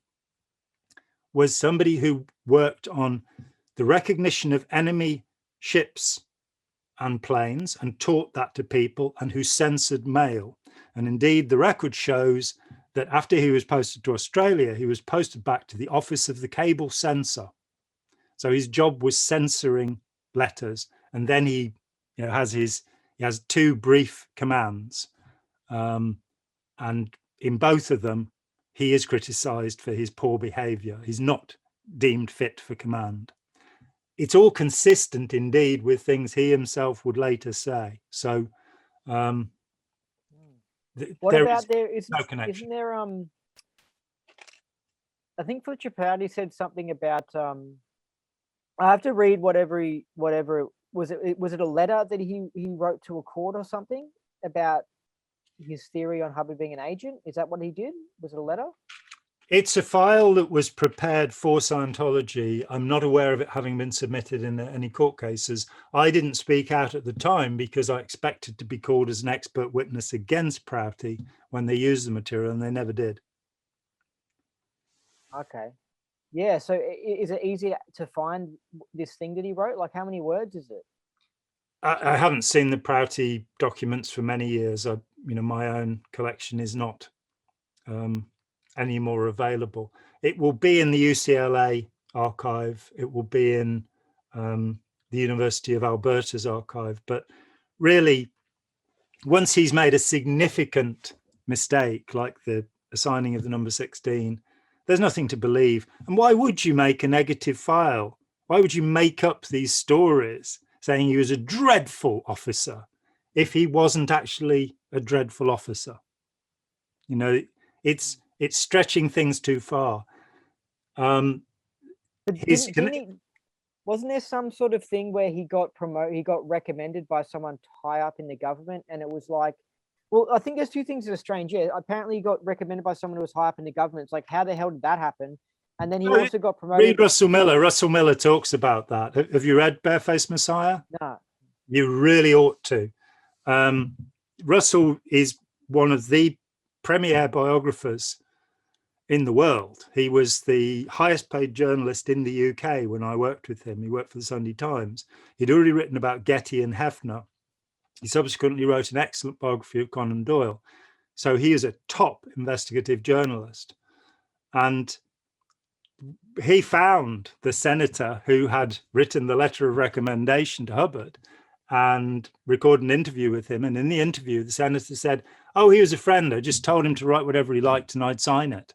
was somebody who worked on the recognition of enemy ships and planes and taught that to people, and who censored mail. And indeed, the record shows that after he was posted to Australia, he was posted back to the office of the cable censor. So his job was censoring letters. And then he has two brief commands. And in both of them, he is criticized for his poor behavior. He's not deemed fit for command. It's all consistent indeed with things he himself would later say. So what about there is no connection. Isn't there I think Fitzpatrick said something about I have to read whatever was it a letter that he wrote to a court or something about his theory on Hubbard being an agent? Is that what he did? Was it a letter? It's a file that was prepared for Scientology. I'm not aware of it having been submitted in any court cases. I didn't speak out at the time because I expected to be called as an expert witness against Prouty when they used the material, and they never did. Okay. Yeah, so is it easy to find this thing that he wrote? Like, how many words is it? I haven't seen the Prouty documents for many years. My own collection is not any more available. It will be in the UCLA archive. It will be in the University of Alberta's archive. But really, once he's made a significant mistake, like the assigning of the number 16, there's nothing to believe. And why would you make a negative file? Why would you make up these stories saying he was a dreadful officer if he wasn't actually a dreadful officer? It's stretching things too far. But wasn't there some sort of thing where he got promoted, he got recommended by someone high up in the government, and it was like, well, I think there's two things that are strange. Yeah, apparently he got recommended by someone who was high up in the government. It's like, how the hell did that happen? And then he also got promoted. Read Russell Miller. Russell Miller talks about that. Have you read Barefaced Messiah? No. You really ought to. Russell is one of the premier biographers in the world. He was the highest paid journalist in the UK when I worked with him. He worked for the Sunday Times. He'd already written about Getty and Hefner. He subsequently wrote an excellent biography of Conan Doyle. So he is a top investigative journalist. And he found the senator who had written the letter of recommendation to Hubbard and recorded an interview with him. And in the interview, the senator said, "Oh, he was a friend. I just told him to write whatever he liked and I'd sign it."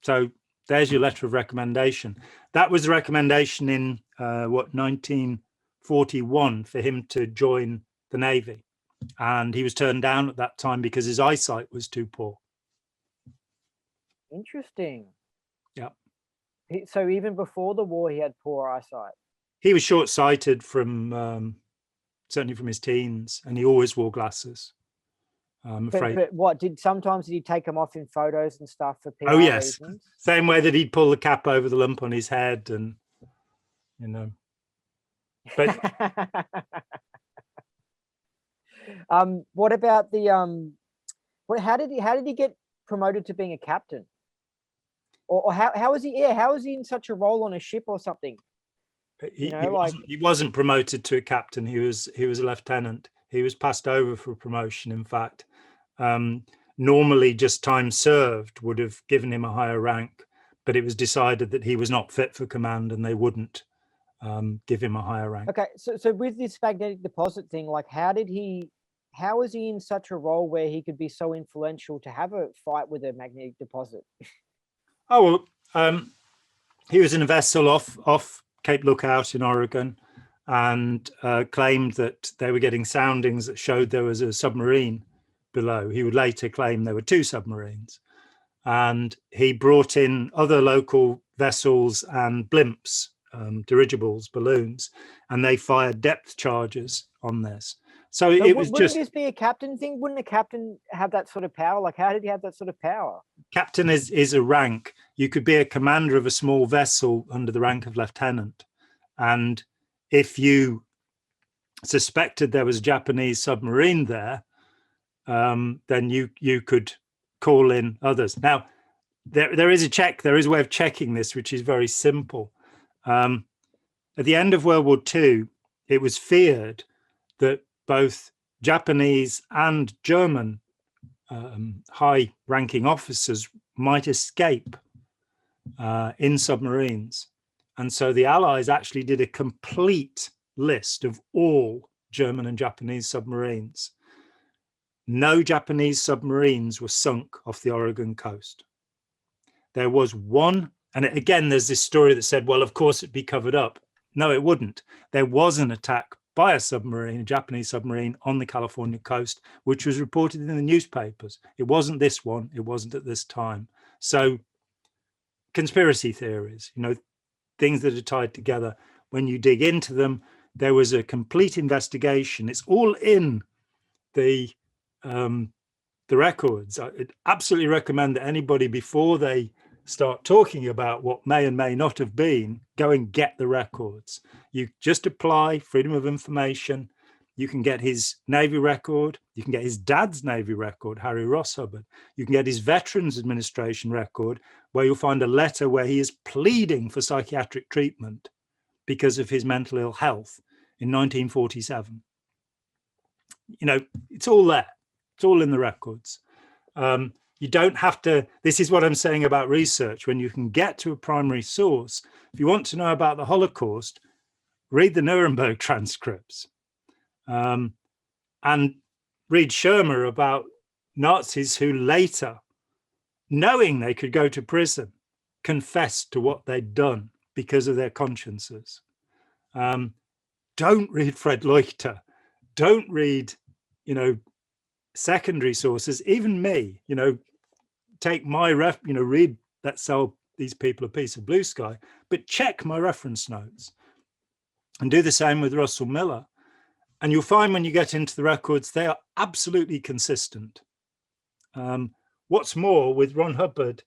So there's your letter of recommendation. That was a recommendation in 1941 for him to join the Navy. And he was turned down at that time because his eyesight was too poor. Interesting. Yeah. So even before the war, he had poor eyesight. He was short-sighted from certainly from his teens, and he always wore glasses. I'm afraid. But what sometimes did he take them off in photos and stuff for PR reasons? Same way that he'd pull the cap over the lump on his head, and But what about the how did he get promoted to being a captain? Or how is he? Yeah, how is he in such a role on a ship or something? He wasn't promoted to a captain. He was a lieutenant. He was passed over for promotion, in fact. Normally, just time served would have given him a higher rank, but it was decided that he was not fit for command and they wouldn't give him a higher rank. Okay, so with this magnetic deposit thing, like how was he in such a role where he could be so influential to have a fight with a magnetic deposit? Oh, well, he was in a vessel off Cape Lookout in Oregon and claimed that they were getting soundings that showed there was a submarine below. He would later claim there were 2 submarines. And he brought in other local vessels and blimps, dirigibles, balloons, and they fired depth charges on this. So it was wouldn't this be a captain thing? Wouldn't a captain have that sort of power? Like, how did he have that sort of power? Captain is a rank. You could be a commander of a small vessel under the rank of lieutenant. And if you suspected there was a Japanese submarine there, then you could call in others. Now, there is a way of checking this, which is very simple. At the end of World War II, it was feared that both Japanese and German high-ranking officers might escape in submarines. And so the Allies actually did a complete list of all German and Japanese submarines. No Japanese submarines were sunk off the Oregon coast. There was one, and again, there's this story that said, well, of course it'd be covered up. No, it wouldn't. There was an attack by a submarine, a Japanese submarine on the California coast, which was reported in the newspapers. It wasn't this one. It wasn't at this time. So conspiracy theories, things that are tied together. When you dig into them, there was a complete investigation. It's all in the records. I absolutely recommend that anybody, before they start talking about what may and may not have been, go and get the records. You just apply Freedom of Information. You can get his Navy record. You can get his dad's Navy record, Harry Ross Hubbard. You can get his Veterans Administration record, where you'll find a letter where he is pleading for psychiatric treatment because of his mental ill health in 1947. It's all there. It's all in the records. You don't have to, this is what I'm saying about research, when you can get to a primary source. If you want to know about the Holocaust, read the Nuremberg transcripts and read Schirmer about Nazis who later, knowing they could go to prison, confessed to what they'd done because of their consciences. Don't read Fred Leuchter. Don't read, secondary sources. Even me, take my read Let's Sell These People a Piece of Blue Sky, but check my reference notes and do the same with Russell Miller. And you'll find when you get into the records, they are absolutely consistent. What's more, with Ron Hubbard,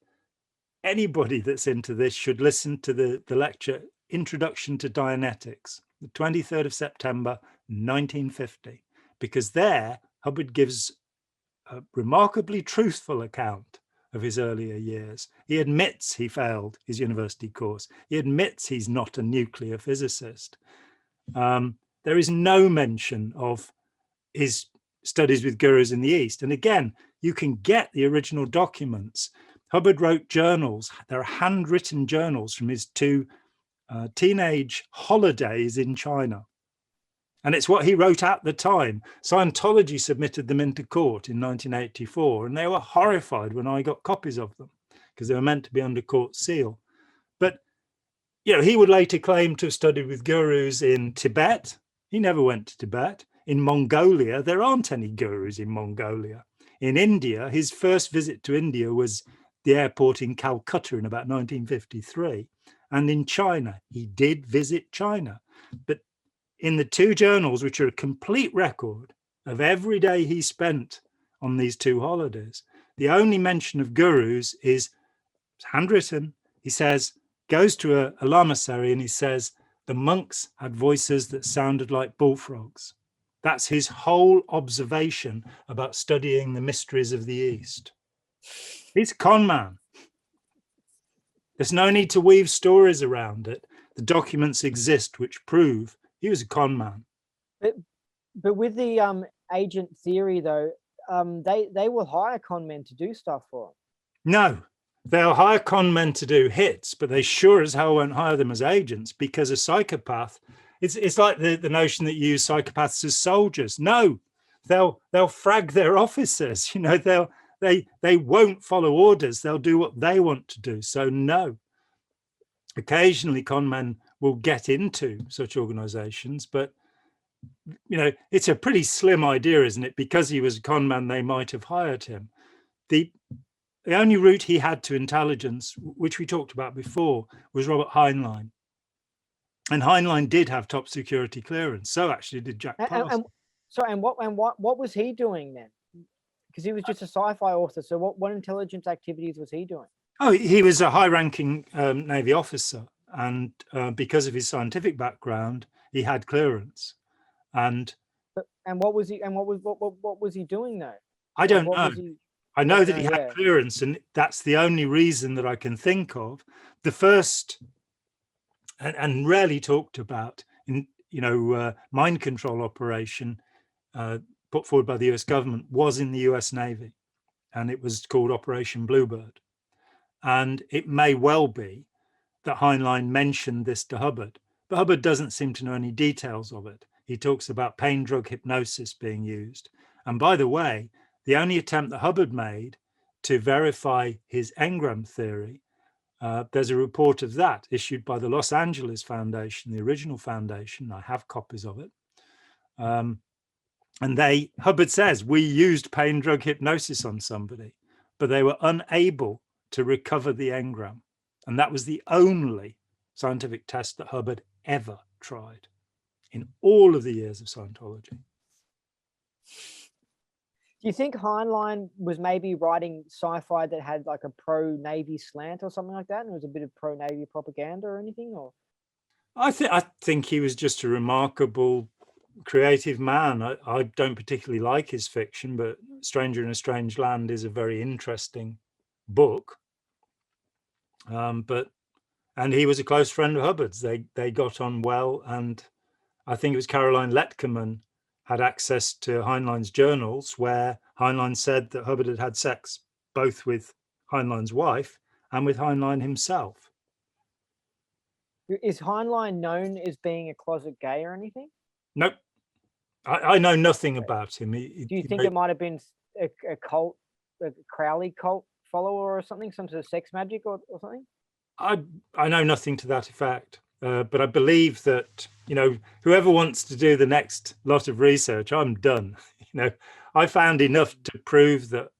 anybody that's into this should listen to the lecture, Introduction to Dianetics, the 23rd of September, 1950, because there Hubbard gives a remarkably truthful account of his earlier years. He admits he failed his university course. He admits he's not a nuclear physicist. There is no mention of his studies with gurus in the East. And again, you can get the original documents. Hubbard wrote journals. There are handwritten journals from his 2 teenage holidays in China. And it's what he wrote at the time. Scientology submitted them into court in 1984, and they were horrified when I got copies of them because they were meant to be under court seal. But, he would later claim to have studied with gurus in Tibet. He never went to Tibet. In Mongolia, there aren't any gurus in Mongolia. In India, his first visit to India was the airport in Calcutta in about 1953. And in China, he did visit China. But in the 2 journals, which are a complete record of every day he spent on these 2 holidays, the only mention of gurus is handwritten. He says, goes to a lamasery and he says, the monks had voices that sounded like bullfrogs. That's his whole observation about studying the mysteries of the East. He's a con man. There's no need to weave stories around it. The documents exist which prove he was a con man. But with the agent theory, though, they will hire con men to do stuff for them. No, they'll hire con men to do hits, but they sure as hell won't hire them as agents, because a psychopath, it's like the notion that you use psychopaths as soldiers. No, they'll frag their officers. You know, they won't follow orders. They'll do what they want to do. So no. Occasionally con men will get into such organizations, but you know, it's a pretty slim idea, isn't it? Because he was a con man, they might have hired him. The only route he had to intelligence, which we talked about before, was Robert Heinlein. And Heinlein did have top security clearance. So actually did Jack Parsons. What was he doing then? Because he was just a sci-fi author. So what intelligence activities was he doing? Oh, he was a high-ranking Navy officer, and because of his scientific background, he had clearance. And what was he? And what was he doing though? I don't know. I know that he had clearance, and that's the only reason that I can think of. The first and rarely talked about, mind control operation put forward by the US government was in the US Navy, and it was called Operation Bluebird. And it may well be that Heinlein mentioned this to Hubbard, but Hubbard doesn't seem to know any details of it. He talks about pain drug hypnosis being used. And by the way, the only attempt that Hubbard made to verify his engram theory, there's a report of that issued by the Los Angeles Foundation, the original foundation. I have copies of it. And Hubbard says, we used pain drug hypnosis on somebody, but they were unable to recover the engram. And that was the only scientific test that Hubbard ever tried in all of the years of Scientology. Do you think Heinlein was maybe writing sci-fi that had like a pro-Navy slant or something like that, and it was a bit of pro-Navy propaganda or anything? Or I think he was just a remarkable creative man. I don't particularly like his fiction, but Stranger in a Strange Land is a very interesting book. And he was a close friend of Hubbard's. They got on well, and I think it was Caroline Letkerman had access to Heinlein's journals, where Heinlein said that Hubbard had had sex both with Heinlein's wife and with Heinlein himself. Is Heinlein known as being a closet gay or anything? Nope. I know nothing about him. Do you think it might have been a cult, a Crowley cult follower or something, some sort of sex magic or something? I know nothing to that effect, but I believe that, whoever wants to do the next lot of research, I'm done. I found enough to prove that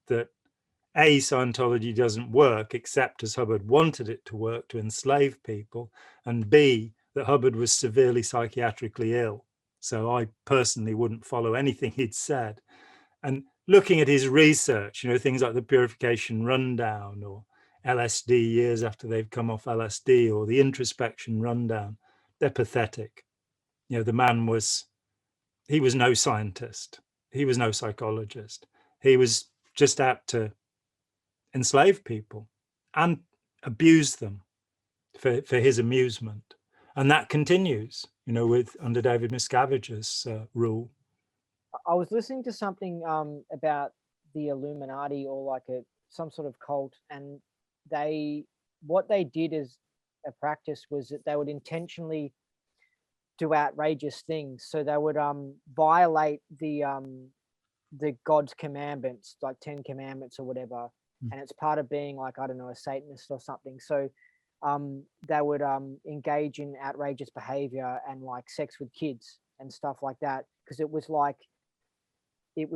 A, Scientology doesn't work except as Hubbard wanted it to work, to enslave people, and B, that Hubbard was severely psychiatrically ill. So I personally wouldn't follow anything he'd said. And looking at his research, things like the Purification Rundown or LSD years after they've come off LSD, or the Introspection Rundown, they're pathetic. The man was no scientist. He was no psychologist. He was just out to enslave people and abuse them for his amusement. And that continues, with under David Miscavige's rule. I was listening to something about the Illuminati, or like some sort of cult, and what they did as a practice was that they would intentionally do outrageous things. So they would violate the God's commandments, like 10 commandments or whatever, and it's part of being like, I don't know, a Satanist or something. So they would engage in outrageous behavior and like sex with kids and stuff like that, because it was like a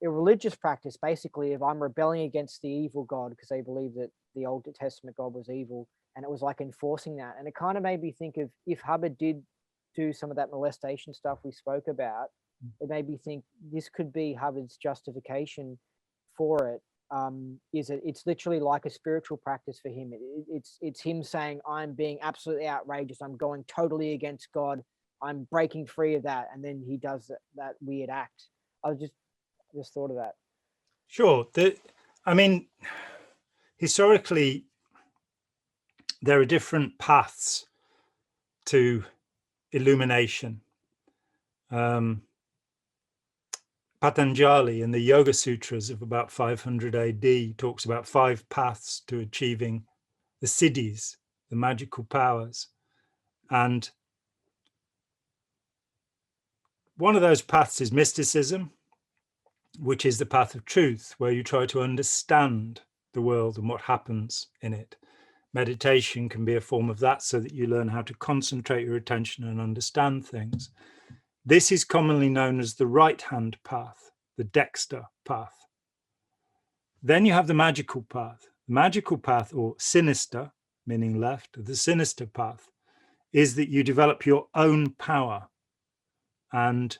religious practice, basically, of I'm rebelling against the evil God, because they believed that the Old Testament God was evil, and it was like enforcing that. And it kind of made me think of, if Hubbard did do some of that molestation stuff we spoke about, it made me think this could be Hubbard's justification for it. It's literally like a spiritual practice for him. It's him saying, I'm being absolutely outrageous, I'm going totally against God, I'm breaking free of that, and then he does that weird act. I just thought of that. Sure. Historically, there are different paths to illumination. Patanjali in the Yoga Sutras of about 500 AD talks about 5 paths to achieving the siddhis, the magical powers. And one of those paths is mysticism, which is the path of truth, where you try to understand the world and what happens in it. Meditation can be a form of that, so that you learn how to concentrate your attention and understand things. This is commonly known as the right-hand path, the Dexter path. Then you have the magical path. The magical path, or sinister, meaning left, the sinister path, is that you develop your own power. And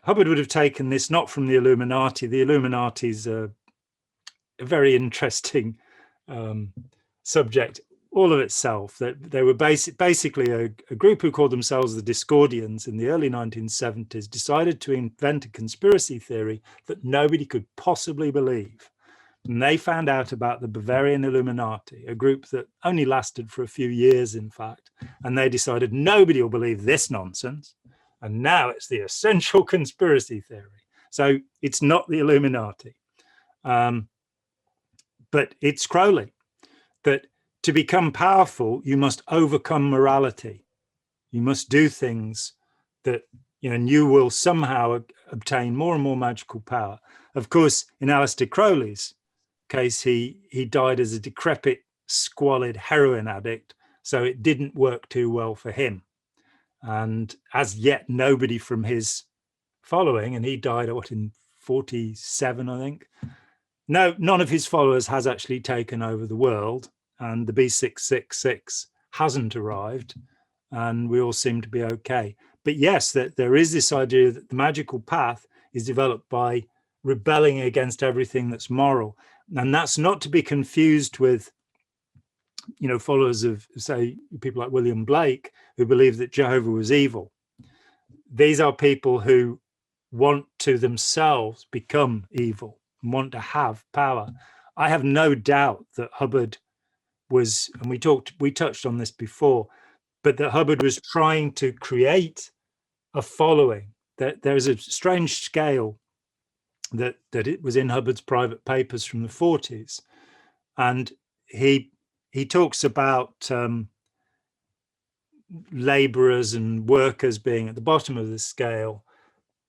Hubbard would have taken this not from the Illuminati. The Illuminati is a very interesting subject all of itself. That they were basically a group who called themselves the Discordians in the early 1970s, decided to invent a conspiracy theory that nobody could possibly believe. And they found out about the Bavarian Illuminati, a group that only lasted for a few years, in fact. And they decided nobody will believe this nonsense. And now it's the essential conspiracy theory. So it's not the Illuminati, but it's Crowley, that to become powerful, you must overcome morality. You must do things that, and you will somehow obtain more and more magical power. Of course, in Aleister Crowley's case, he died as a decrepit, squalid heroin addict, so it didn't work too well for him. And as yet, nobody from his following, and he died in 47, I think. No, none of his followers has actually taken over the world, and the B666 hasn't arrived, and we all seem to be okay. But yes, that there is this idea that the magical path is developed by rebelling against everything that's moral. And that's not to be confused with, followers of, say, people like William Blake, who believe that Jehovah was evil. These are people who want to themselves become evil and want to have power. I have no doubt that Hubbard was, and we touched on this before, but that Hubbard was trying to create a following. That there's a strange scale that it was in Hubbard's private papers from the 40s, and he talks about laborers and workers being at the bottom of the scale,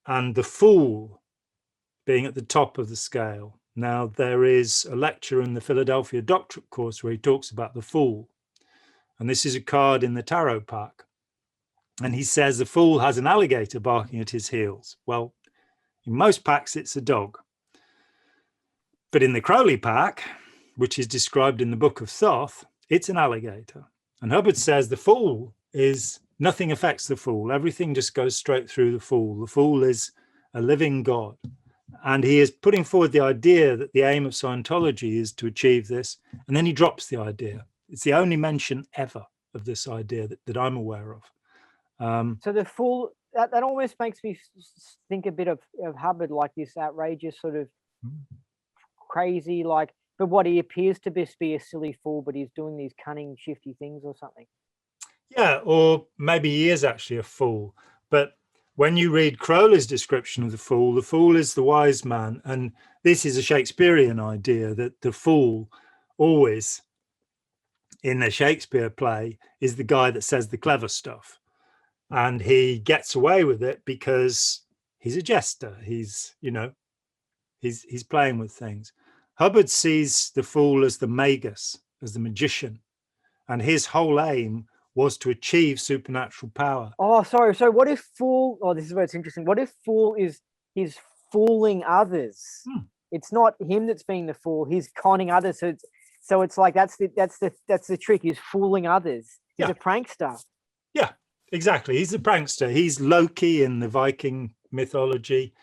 and the fool being at the top of the scale. Now, there is a lecture in the Philadelphia Doctorate course where he talks about the fool, and this is a card in the tarot pack, and he says the fool has an alligator barking at his heels. Well, in most packs, it's a dog. But in the Crowley pack, which is described in the Book of Thoth, it's an alligator. And Hubbard says the fool is, nothing affects the fool. Everything just goes straight through the fool. The fool is a living God. And he is putting forward the idea that the aim of Scientology is to achieve this. And then he drops the idea. It's the only mention ever of this idea that I'm aware of. So the fool, that almost makes me think a bit of Hubbard, like this outrageous sort of crazy, like, but what he appears to be a silly fool, but he's doing these cunning, shifty things or something. Yeah, or maybe he is actually a fool. But when you read Crowley's description of the fool is the wise man. And this is a Shakespearean idea that the fool always, in a Shakespeare play, is the guy that says the clever stuff. And he gets away with it because he's a jester. He's playing with things. Hubbard sees the fool as the magus, as the magician. And his whole aim was to achieve supernatural power. Oh, sorry. So what if fool, this is where it's interesting. What if fool is fooling others? It's not him that's being the fool. He's conning others. So it's like, that's the trick, is fooling others. He's a prankster. Yeah. Exactly. He's a prankster. He's Loki in the Viking mythology,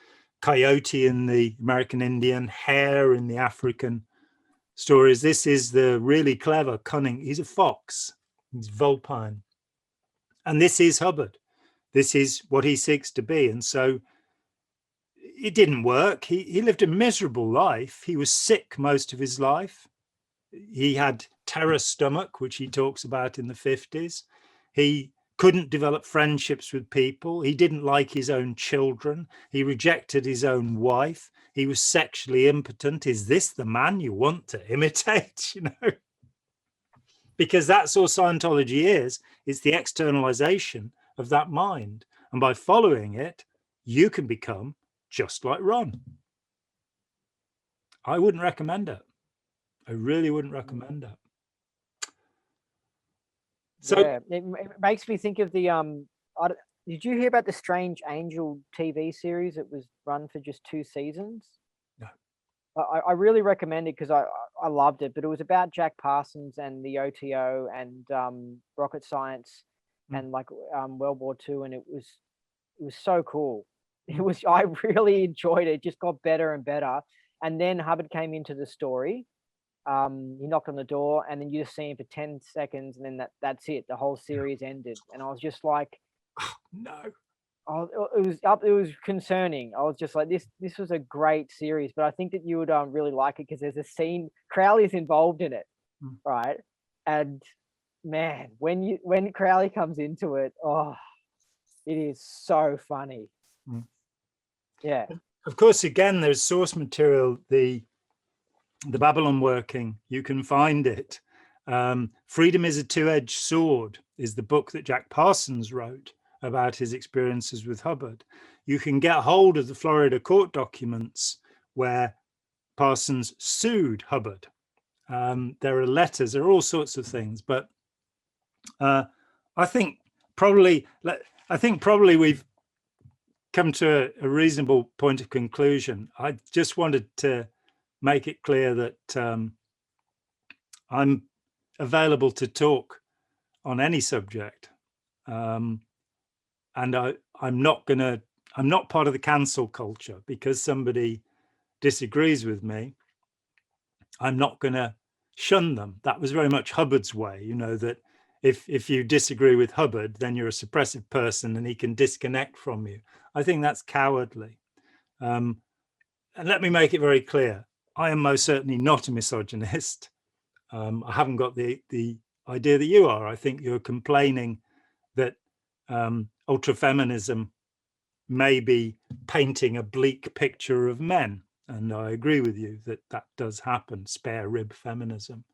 Coyote in the American Indian, Hare in the African stories. This is the really clever, cunning. He's a fox. He's vulpine. And this is Hubbard. This is what he seeks to be. And so it didn't work. He lived a miserable life. He was sick most of his life. He had terror stomach, which he talks about in the 50s. He couldn't develop friendships with people. He didn't like his own children. He rejected his own wife. He was sexually impotent. Is this the man you want to imitate? You know, because that's all Scientology is. It's the externalization of that mind. And by following it, you can become just like Ron. I wouldn't recommend it. I really wouldn't recommend it. So yeah, it makes me think of the did you hear about the Strange Angel TV series? It was run for just 2 seasons. no. I really recommend it because I loved it, but it was about Jack Parsons and the OTO and rocket science and like World War II, and it was so cool. I really enjoyed it. It just got better and better. And then Hubbard came into the story. He knocked on the door, and then you just see him for 10 seconds, and then that's it. The whole series ended, and I was just like, no. oh, it was concerning. I was just like, this was a great series, but I think that you would really like it because there's a scene, Crowley's involved in it, right? And man, when Crowley comes into it, oh, it is so funny. Yeah. Of course, again, there's source material, the Babylon working, you can find it. Freedom is a Two-Edged Sword is the book that Jack Parsons wrote about his experiences with Hubbard. You can get hold of the Florida court documents where Parsons sued Hubbard. There are letters, there are all sorts of things, but I think probably we've come to a reasonable point of conclusion. I just wanted to make it clear that I'm available to talk on any subject, and I'm not part of the cancel culture because somebody disagrees with me. I'm not going to shun them. That was very much Hubbard's way, you know, that if you disagree with Hubbard, then you're a suppressive person and he can disconnect from you. I think that's cowardly. And let me make it very clear. I am most certainly not a misogynist. I haven't got the idea that you are. I think you're complaining that ultra-feminism may be painting a bleak picture of men. And I agree with you that that does happen, spare rib feminism.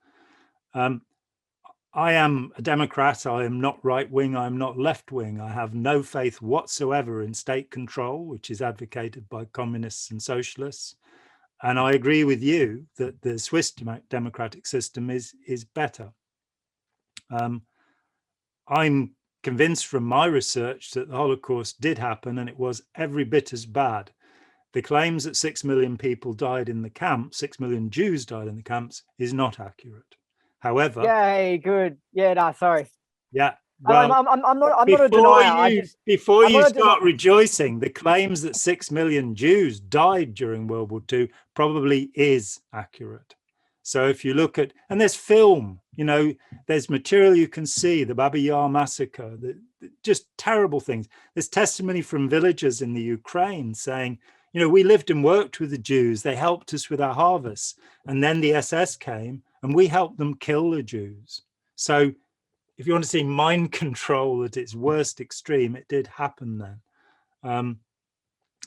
I am a Democrat. I am not right-wing. I'm not left-wing. I have no faith whatsoever in state control, which is advocated by communists and socialists. And I agree with you that the Swiss democratic system is better. I'm convinced from my research that the Holocaust did happen and it was every bit as bad. The claims that 6 million people died in the camps, 6 million Jews died in the camps, is not accurate. However, Yay, good. Yeah, no, sorry. Yeah, well, I'm not a denier. Before you start rejoicing, the claims that 6 million Jews died during World War II probably is accurate. So if you look at, and there's film, you know, there's material you can see, the Babi Yar massacre, just terrible things. There's testimony from villagers in the Ukraine saying, you know, we lived and worked with the Jews. They helped us with our harvests. And then the SS came and we helped them kill the Jews. So if you want to see mind control at its worst extreme, it did happen then.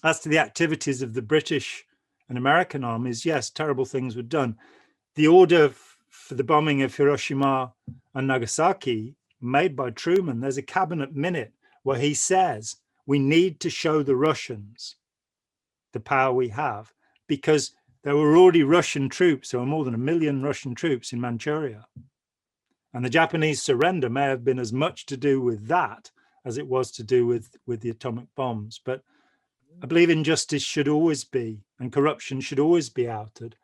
As to the activities of the British and American armies, yes, terrible things were done. The order for the bombing of Hiroshima and Nagasaki made by Truman, there's a cabinet minute where he says, we need to show the Russians the power we have, because there were already Russian troops, there were more than 1 million Russian troops in Manchuria. And the Japanese surrender may have been as much to do with that as it was to do with the atomic bombs. But I believe injustice should always be, and corruption should always be outed.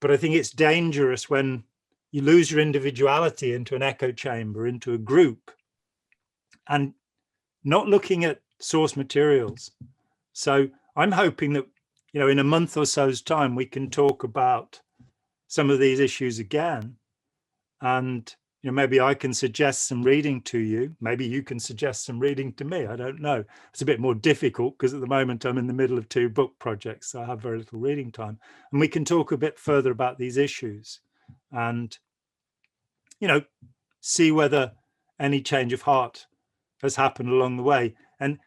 But I think it's dangerous when you lose your individuality into an echo chamber, into a group, and not looking at source materials. So I'm hoping that, you know, in a month or so's time, we can talk about some of these issues again. And, you know, maybe I can suggest some reading to you. Maybe you can suggest some reading to me. I don't know. It's a bit more difficult because at the moment I'm in the middle of 2 book projects. So I have very little reading time. And we can talk a bit further about these issues and, you know, see whether any change of heart has happened along the way. And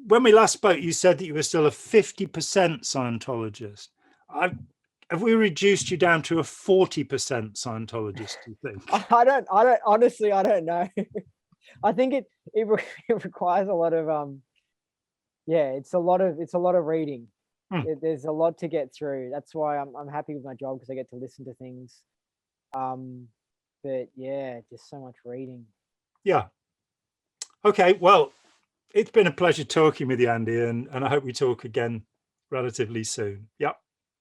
when we last spoke, you said that you were still a 50% Scientologist. Have we reduced you down to a 40% Scientologist, do you think? I don't honestly, I don't know. I think it requires a lot of yeah, it's a lot of reading. There's a lot to get through. That's why I'm happy with my job, because I get to listen to things. But yeah, just so much reading. Yeah. Okay, well, it's been a pleasure talking with you, Andy, and I hope we talk again relatively soon. Yep.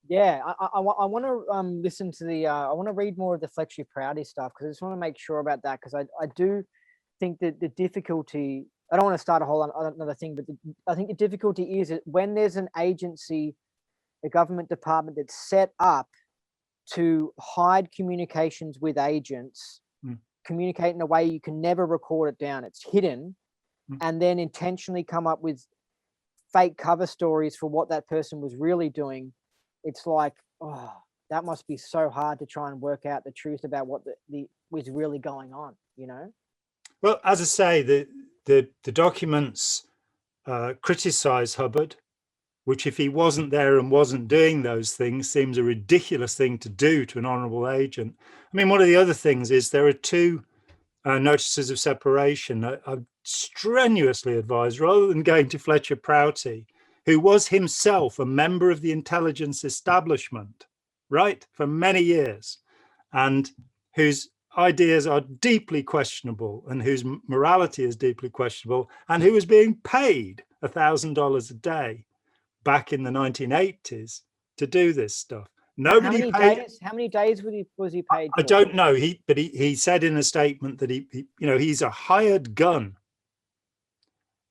Yeah, I want to listen to the I want to read more of the Fletcher Prouty stuff, because I just want to make sure about that, because I do think that the difficulty, I don't want to start a whole another thing, but I think the difficulty is that when there's an agency, a government department that's set up to hide communications with agents, communicate in a way you can never record it down, it's hidden, and then intentionally come up with fake cover stories for what that person was really doing. It's like, oh, that must be so hard to try and work out the truth about what was really going on, you know? Well, as I say, the documents criticize Hubbard, which, if he wasn't there and wasn't doing those things, seems a ridiculous thing to do to an honorable agent. I mean, one of the other things is there are two notices of separation. I've strenuously advised, rather than going to Fletcher Prouty, who was himself a member of the intelligence establishment, right, for many years, and whose ideas are deeply questionable and whose morality is deeply questionable, and who was being paid $1,000 a day back in the 1980s to do this stuff. Nobody paid. How many days was he paid I for? don't know. But he said in a statement that he he's a hired gun.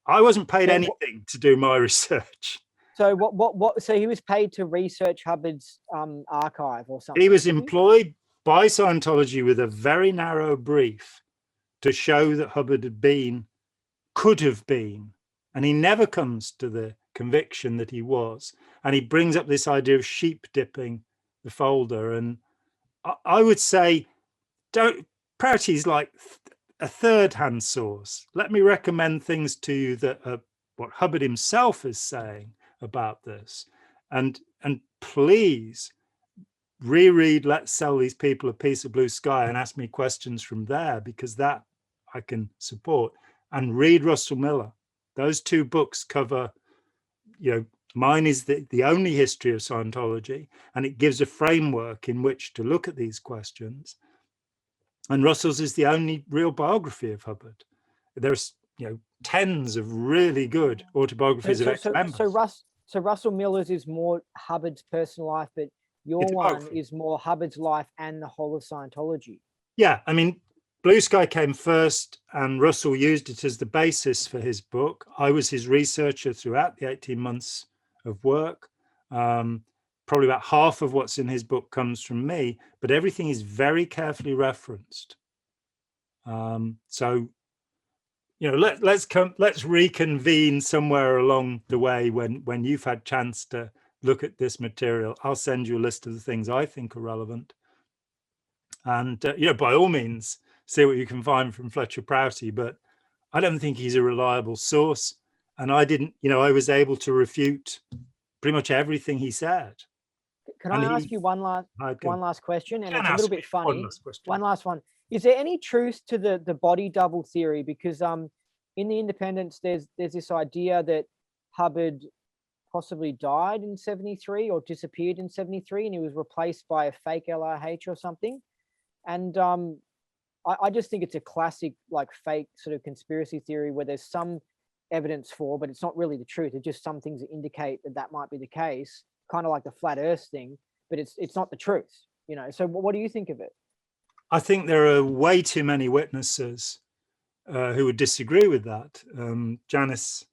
I wasn't paid anything to do my research. So what? So he was paid to research Hubbard's archive or something. He was employed by Scientology with a very narrow brief to show that Hubbard could have been, and he never comes to the conviction that he was. And he brings up this idea of sheep dipping the folder, and I would say, Prouty's like a third-hand source. Let me recommend things to you that are what Hubbard himself is saying about this, and please reread Let's Sell These People a Piece of Blue Sky and ask me questions from there, because that I can support. And read Russell Miller. Those two books cover, mine is the only history of Scientology, and it gives a framework in which to look at these questions. And Russell's is the only real biography of Hubbard. There's tens of really good autobiographies of ex-members. So Russell Miller's is more Hubbard's personal life, but your one is more Hubbard's life and the whole of Scientology. Yeah, I mean, Blue Sky came first, and Russell used it as the basis for his book. I was his researcher throughout the 18 months of work. Probably about half of what's in his book comes from me, but everything is very carefully referenced. So, let's reconvene somewhere along the way when you've had chance to look at this material. I'll send you a list of the things I think are relevant, and by all means, see what you can find from Fletcher Prouty. But I don't think he's a reliable source, and I was able to refute pretty much everything he said. Can I ask you one last question? And it's a little bit funny. One last one. Is there any truth to the body double theory? Because in the Independence, there's this idea that Hubbard possibly died in 73 or disappeared in 73, and he was replaced by a fake LRH or something. And I just think it's a classic fake sort of conspiracy theory where there's some evidence for, but it's not really the truth. It's just some things that indicate that might be the case, kind of like the flat Earth thing, but it's not the truth, So what do you think of it? I think there are way too many witnesses who would disagree with that. Janice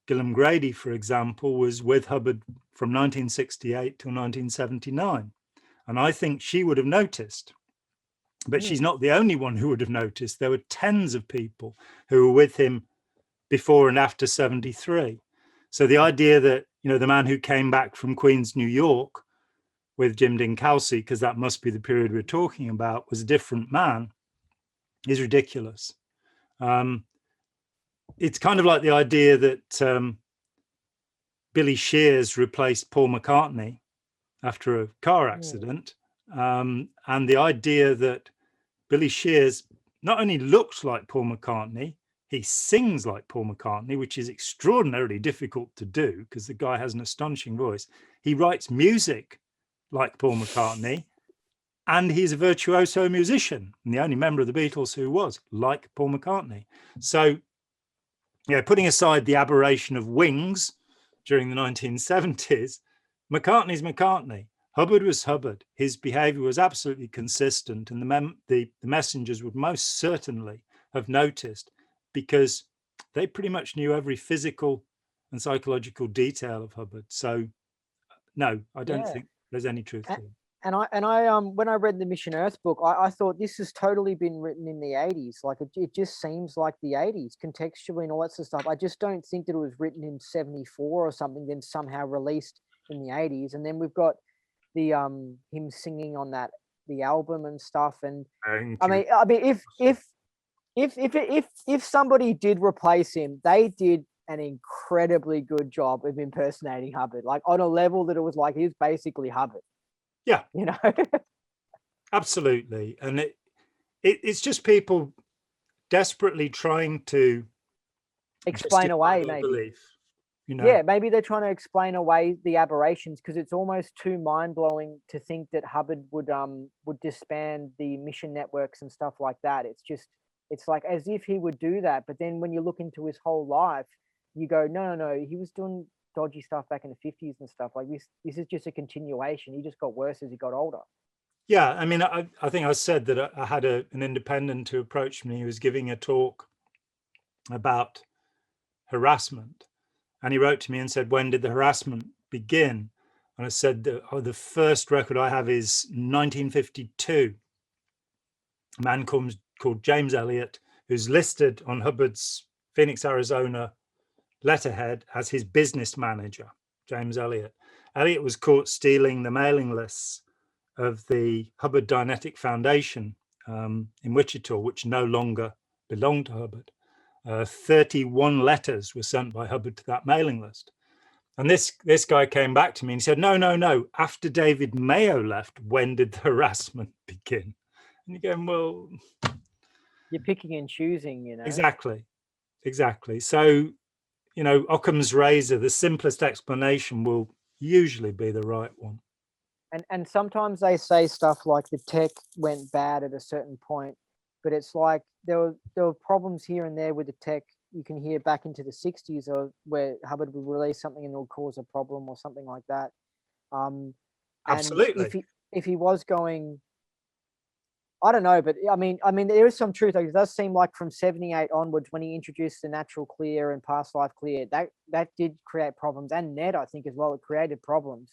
Gillam Grady, for example, was with Hubbard from 1968 till 1979. And I think she would have noticed. But she's not the only one who would have noticed. There were tens of people who were with him before and after 73. So the idea that, the man who came back from Queens, New York with Jim Dean Kelsey, because that must be the period we're talking about, was a different man, is ridiculous. it's kind of like the idea that Billy Shears replaced Paul McCartney after a car accident. And the idea that Billy Shears not only looks like Paul McCartney, he sings like Paul McCartney, which is extraordinarily difficult to do because the guy has an astonishing voice. He writes music like Paul McCartney, and he's a virtuoso musician, and the only member of the Beatles who was like Paul McCartney. So, yeah, putting aside the aberration of Wings during the 1970s, McCartney's McCartney. Hubbard was Hubbard. His behavior was absolutely consistent, and the messengers would most certainly have noticed because they pretty much knew every physical and psychological detail of Hubbard. So, no, I don't think there's any truth to it. And I when I read the Mission Earth book, I thought this has totally been written in the 80s. Like it just seems like the 80s contextually and all that sort of stuff. I just don't think that it was written in 74 or something, then somehow released in the 80s. And then we've got the him singing on the album and stuff. And I mean, if somebody did replace him, they did an incredibly good job of impersonating Hubbard, like on a level that it was like he was basically Hubbard. Yeah, you know. Absolutely. And it's just people desperately trying to explain away maybe belief, you know. Yeah, maybe they're trying to explain away the aberrations because it's almost too mind-blowing to think that Hubbard would disband the mission networks and stuff like that. It's like as if he would do that, but then when you look into his whole life, you go, no, he was doing dodgy stuff back in the 50s and stuff. Like this is just a continuation. He just got worse as he got older. Yeah, I mean, I think I said that I had an independent who approached me. He was giving a talk about harassment, and he wrote to me and said, when did the harassment begin? And I said, the first record I have is 1952. A man called James Elliott, who's listed on Hubbard's Phoenix, Arizona letterhead as his business manager, James Elliott. Elliott was caught stealing the mailing lists of the Hubbard Dianetic Foundation in Wichita, which no longer belonged to Hubbard. 31 letters were sent by Hubbard to that mailing list. And this guy came back to me and he said, no, after David Mayo left, when did the harassment begin? And you're going, well... You're picking and choosing, you know. Exactly. So, you know, Occam's razor, the simplest explanation will usually be the right one. And sometimes they say stuff like the tech went bad at a certain point, but it's like there were problems here and there with the tech. You can hear back into the 60s or where Hubbard would release something and it would cause a problem or something like that. Absolutely. And if he was going, I don't know, but I mean, there is some truth. Like, it does seem like from 78 onwards, when he introduced the natural clear and past life clear, that did create problems. And Ned, I think, as well, it created problems.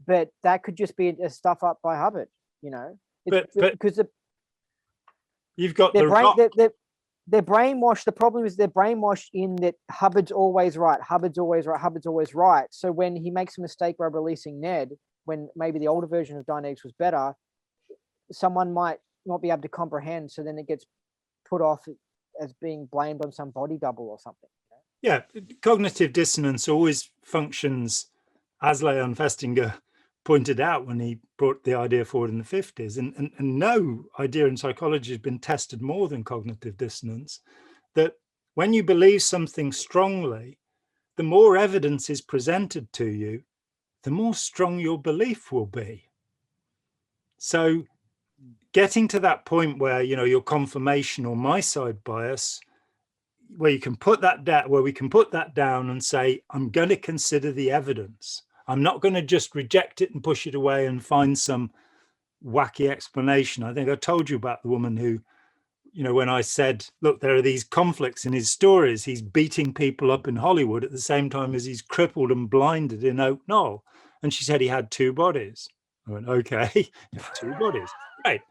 But that could just be a stuff up by Hubbard, you know. But because you've got they're brainwashed. The problem is they're brainwashed in that Hubbard's always right. Hubbard's always right. So when he makes a mistake by releasing Ned, when maybe the older version of Dianetics was better, someone might not be able to comprehend. So then it gets put off as being blamed on some body double or something. You know? Yeah, cognitive dissonance always functions, as Leon Festinger pointed out when he brought the idea forward in the 50s. And no idea in psychology has been tested more than cognitive dissonance, that when you believe something strongly, the more evidence is presented to you, the more strong your belief will be. So getting to that point where, you know, your confirmation or my side bias, where you can put that down, where we can put that down and say, I'm going to consider the evidence. I'm not going to just reject it and push it away and find some wacky explanation. I think I told you about the woman who, you know, when I said, look, there are these conflicts in his stories. He's beating people up in Hollywood at the same time as he's crippled and blinded in Oak Knoll. And she said he had two bodies. I went, okay, two bodies. Right.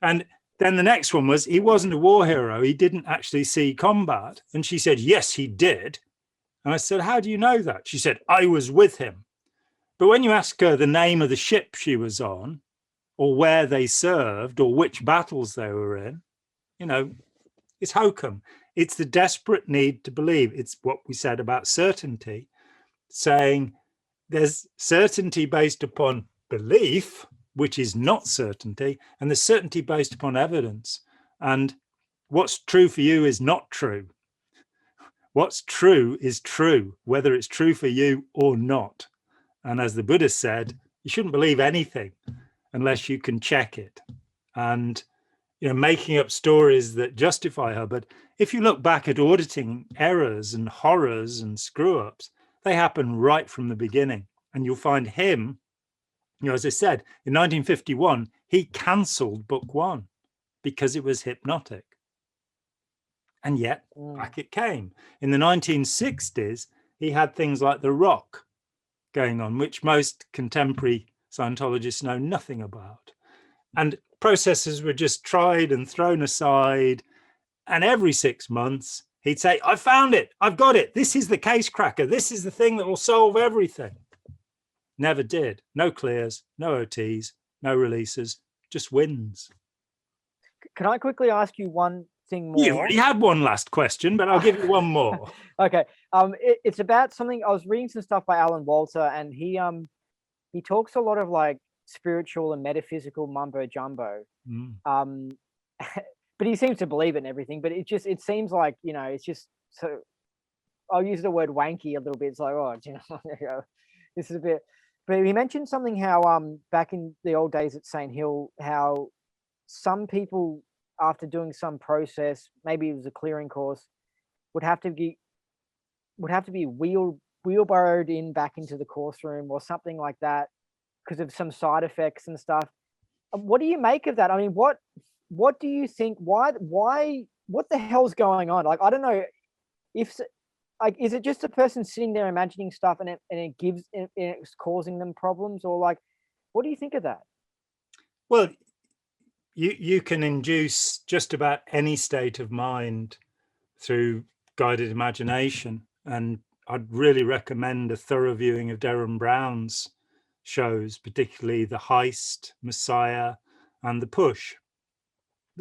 And then the next one was, he wasn't a war hero. He didn't actually see combat. And she said, yes, he did. And I said, how do you know that? She said, I was with him. But when you ask her the name of the ship she was on, or where they served, or which battles they were in, you know, it's hokum. It's the desperate need to believe. It's what we said about certainty, saying there's certainty based upon belief, which is not certainty, and there's certainty based upon evidence. And what's true for you is not true. What's true is true, whether it's true for you or not. And as the Buddha said, you shouldn't believe anything unless you can check it. And making up stories that justify her. But if you look back at auditing errors and horrors and screw ups, they happen right from the beginning. And you'll find him, as I said, in 1951, he cancelled book one because it was hypnotic. And yet back it came. In the 1960s, he had things like The Rock going on, which most contemporary Scientologists know nothing about. And processes were just tried and thrown aside. And every 6 months, he'd say, I found it. I've got it. This is the case cracker. This is the thing that will solve everything. Never did. No clears, no OTs, no releases, just wins. Can I quickly ask you one thing more? You already had one last question, but I'll give you one more. Okay. It's about something. I was reading some stuff by Alan Walter, and he talks a lot of like spiritual and metaphysical mumbo jumbo. But he seems to believe it and everything. But it seems like, it's just so. I'll use the word wanky a little bit. It's like, this is a bit. But he mentioned something how back in the old days at St. Hill, how some people, after doing some process, maybe it was a clearing course, would have to be wheelbarrowed in back into the course room or something like that because of some side effects and stuff. What do you make of that? I mean, what do you think? Why? What the hell's going on? Like, I don't know if. Like, is it just a person sitting there imagining stuff and it's causing them problems, or like, what do you think of that? Well, you can induce just about any state of mind through guided imagination, and I'd really recommend a thorough viewing of Derren Brown's shows, particularly The Heist, Messiah, and The Push.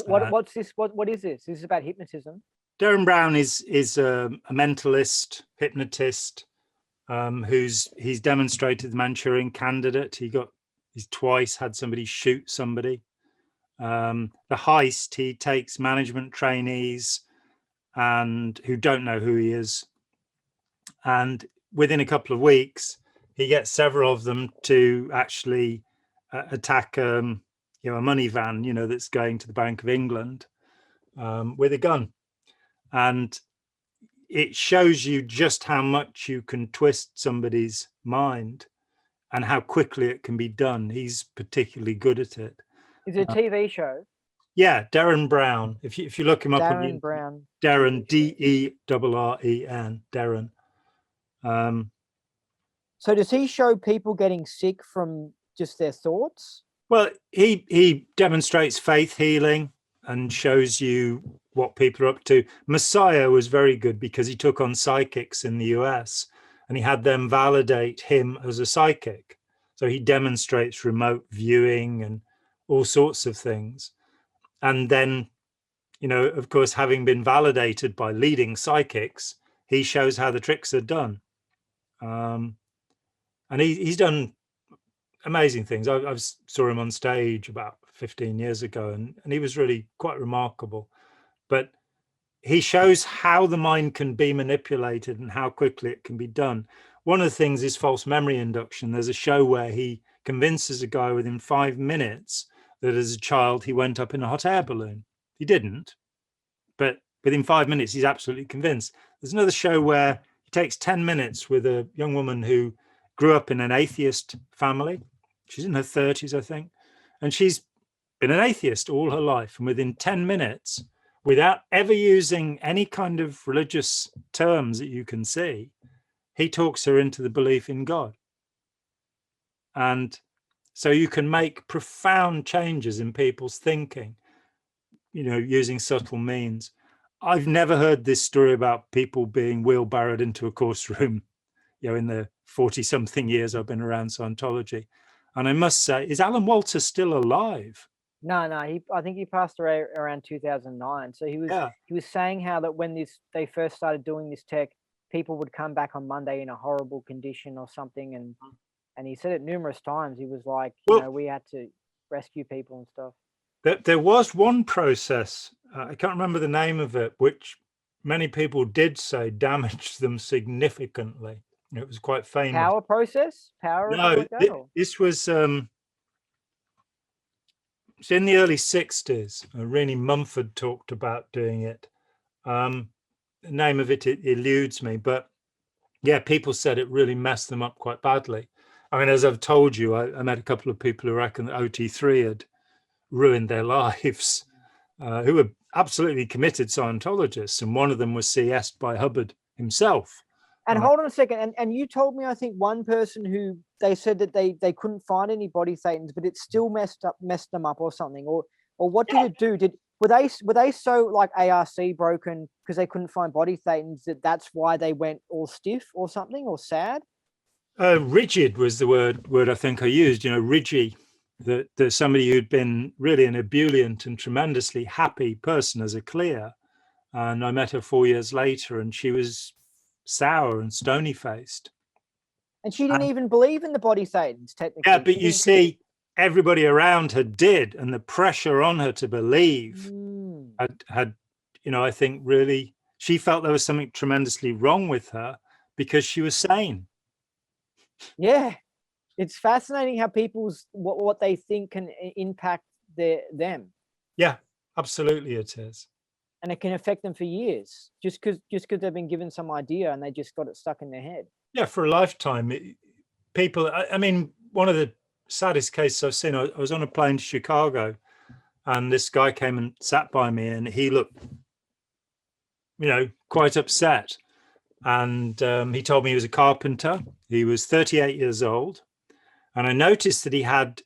What's this? What is this? This is about hypnotism. Derren Brown is a mentalist, hypnotist, he's demonstrated the Manchurian Candidate. He's twice had somebody shoot somebody. The Heist, he takes management trainees and who don't know who he is, and within a couple of weeks, he gets several of them to actually attack a money van, that's going to the Bank of England with a gun. And it shows you just how much you can twist somebody's mind and how quickly it can be done. He's particularly good at it. Is it a TV show? Yeah, Derren Brown. If you look him up, Derren Brown. Derren, Derren, Derren. So does he show people getting sick from just their thoughts? Well, he demonstrates faith healing and shows you what people are up to. Messiah was very good because he took on psychics in the US and he had them validate him as a psychic. So he demonstrates remote viewing and all sorts of things. And then, of course, having been validated by leading psychics, he shows how the tricks are done. And he's done amazing things. I saw him on stage about 15 years ago, and he was really quite remarkable. But he shows how the mind can be manipulated and how quickly it can be done. One of the things is false memory induction. There's a show where he convinces a guy within 5 minutes that as a child he went up in a hot air balloon. He didn't, but within 5 minutes he's absolutely convinced. There's another show where he takes 10 minutes with a young woman who grew up in an atheist family. She's in her 30s, I think, and she's been an atheist all her life. And within 10 minutes, without ever using any kind of religious terms that you can see, he talks her into the belief in God. And so you can make profound changes in people's thinking, using subtle means. I've never heard this story about people being wheelbarrowed into a course room, in the 40-something years I've been around Scientology. And I must say, is Alan Walter still alive? No, I think he passed away around 2009. So he Yeah. was saying how that when they first started doing this tech, people would come back on Monday in a horrible condition or something, and he said it numerous times. He was like, Well, we had to rescue people and stuff. there was one process, I can't remember the name of it, which many people did say damaged them significantly. It was quite famous. Power process, power or something No, like that. Or? this was it's in the early 60s. Rennie Mumford talked about doing it. The name of it eludes me, but yeah, people said it really messed them up quite badly. I mean, as I've told you, I met a couple of people who reckon that OT3 had ruined their lives, who were absolutely committed Scientologists, and one of them was CS'd by Hubbard himself. And hold on a second, and you told me, I think, one person who they said that they couldn't find any body thetans, but it still messed them up or something, or what did it do? Were they so like ARC broken because they couldn't find body thetans that's why they went all stiff or something, or sad? Rigid was the word I think I used. Ridgy. That there's somebody who'd been really an ebullient and tremendously happy person as a clear, and I met her 4 years later, and she was sour and stony faced. And she didn't even believe in the body thetans, technically. Yeah, but you see, everybody around her did, and the pressure on her to believe had I think really she felt there was something tremendously wrong with her because she was sane. Yeah, it's fascinating how people's what they think can impact them. Yeah, absolutely, it is. And it can affect them for years just because they've been given some idea and they just got it stuck in their head. Yeah, for a lifetime. People, I mean, one of the saddest cases I've seen, I was on a plane to Chicago, and this guy came and sat by me, and he looked, quite upset. And he told me he was a carpenter. He was 38 years old. And I noticed that he had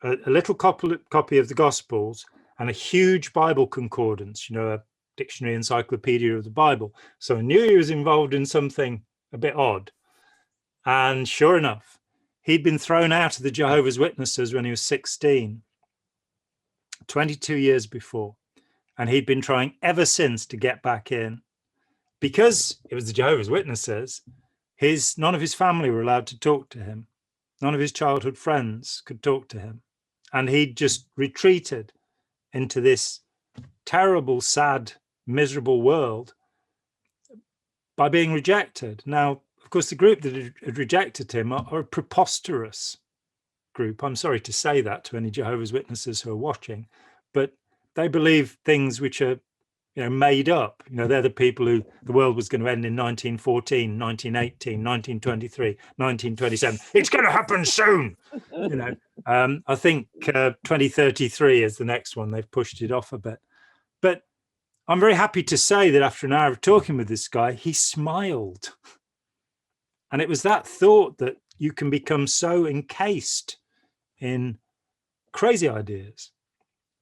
a little copy of the Gospels and a huge Bible concordance, a dictionary encyclopedia of the Bible. So I knew he was involved in something a bit odd. And sure enough, he'd been thrown out of the Jehovah's Witnesses when he was 16, 22 years before. And he'd been trying ever since to get back in. Because it was the Jehovah's Witnesses, none of his family were allowed to talk to him. None of his childhood friends could talk to him. And he'd just retreated into this terrible, sad, miserable world by being rejected. Now, of course, the group that had rejected him are a preposterous group. I'm sorry to say that to any Jehovah's Witnesses who are watching, but they believe things which are made up. They're the people who the world was going to end in 1914, 1918, 1923, 1927. It's going to happen soon. I think 2033 is the next one. They've pushed it off a bit. But I'm very happy to say that after an hour of talking with this guy, he smiled. And it was that thought that you can become so encased in crazy ideas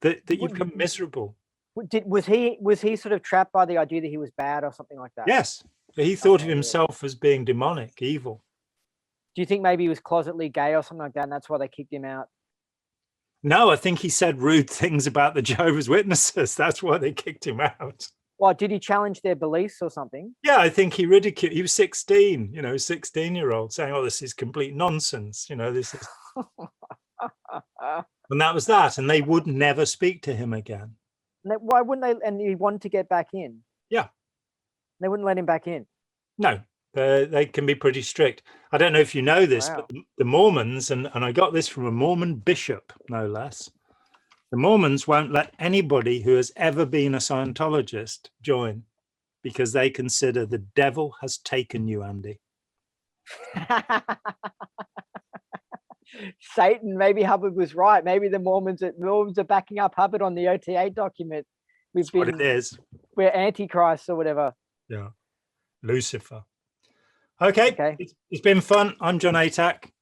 that you become miserable. Was he sort of trapped by the idea that he was bad or something like that? Yes. He thought of himself as being demonic, evil. Do you think maybe he was closetly gay or something like that, and that's why they kicked him out? No, I think he said rude things about the Jehovah's Witnesses. That's why they kicked him out. Well, did he challenge their beliefs or something? Yeah, I think he ridiculed. He was 16, 16-year-old saying, "Oh, this is complete nonsense." This is. And that was that. And they would never speak to him again. Why wouldn't they? And he wanted to get back in. Yeah. They wouldn't let him back in. No, they can be pretty strict. I don't know if you know this, but the Mormons, and I got this from a Mormon bishop, no less. The Mormons won't let anybody who has ever been a Scientologist join because they consider the devil has taken you, Andy. Satan, maybe Hubbard was right. Maybe the Mormons are backing up Hubbard on the OTA document. That's what it is. We're antichrists or whatever. Yeah. Lucifer. Okay. It's been fun. I'm John Atack.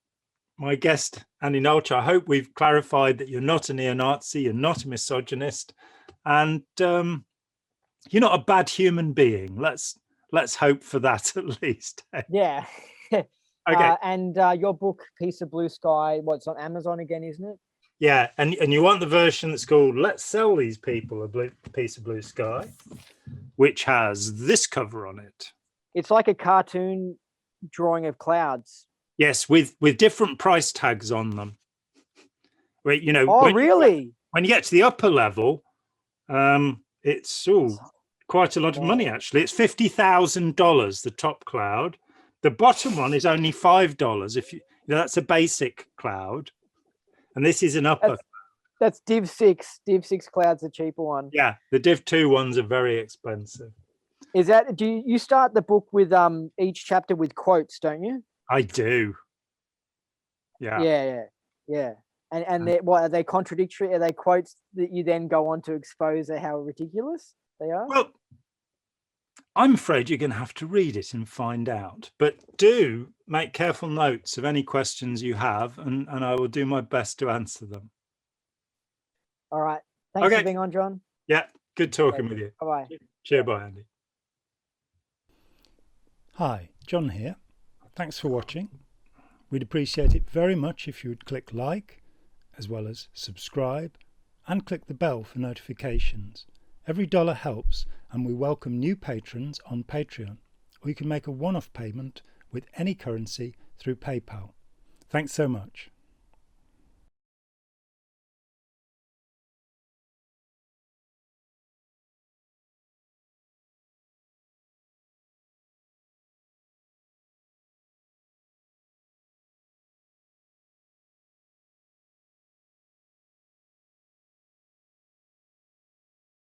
My guest, Andy Nolch. I hope we've clarified that you're not a neo-Nazi, you're not a misogynist, and you're not a bad human being. Let's hope for that at least. Yeah. Okay. And your book, Piece of Blue Sky, what's on Amazon again, isn't it? Yeah, and you want the version that's called "Let's Sell These People a Piece of Blue Sky," which has this cover on it. It's like a cartoon drawing of clouds. Yes, with different price tags on them. Wait, you know. Oh, really? When you get to the upper level, it's quite a lot of money. Actually, it's $50,000. The top cloud. The bottom one is only $5. If you know, that's a basic cloud, and this is an upper. That's Div 6. Div 6 cloud's a cheaper one. Yeah, the Div 2 ones are very expensive. Is that, do you start the book with each chapter with quotes, don't you? I do. Yeah. Yeah. And what are they contradictory? Are they quotes that you then go on to expose how ridiculous they are? Well, I'm afraid you're going to have to read it and find out. But do make careful notes of any questions you have, and I will do my best to answer them. All right. Thanks for being on, John. Yeah, good talking with you. Bye-bye. Cheers, bye, Andy. Hi, John here. Thanks for watching. We'd appreciate it very much if you would click like, as well as subscribe, and click the bell for notifications. Every dollar helps, and we welcome new patrons on Patreon, or you can make a one-off payment with any currency through PayPal. Thanks so much.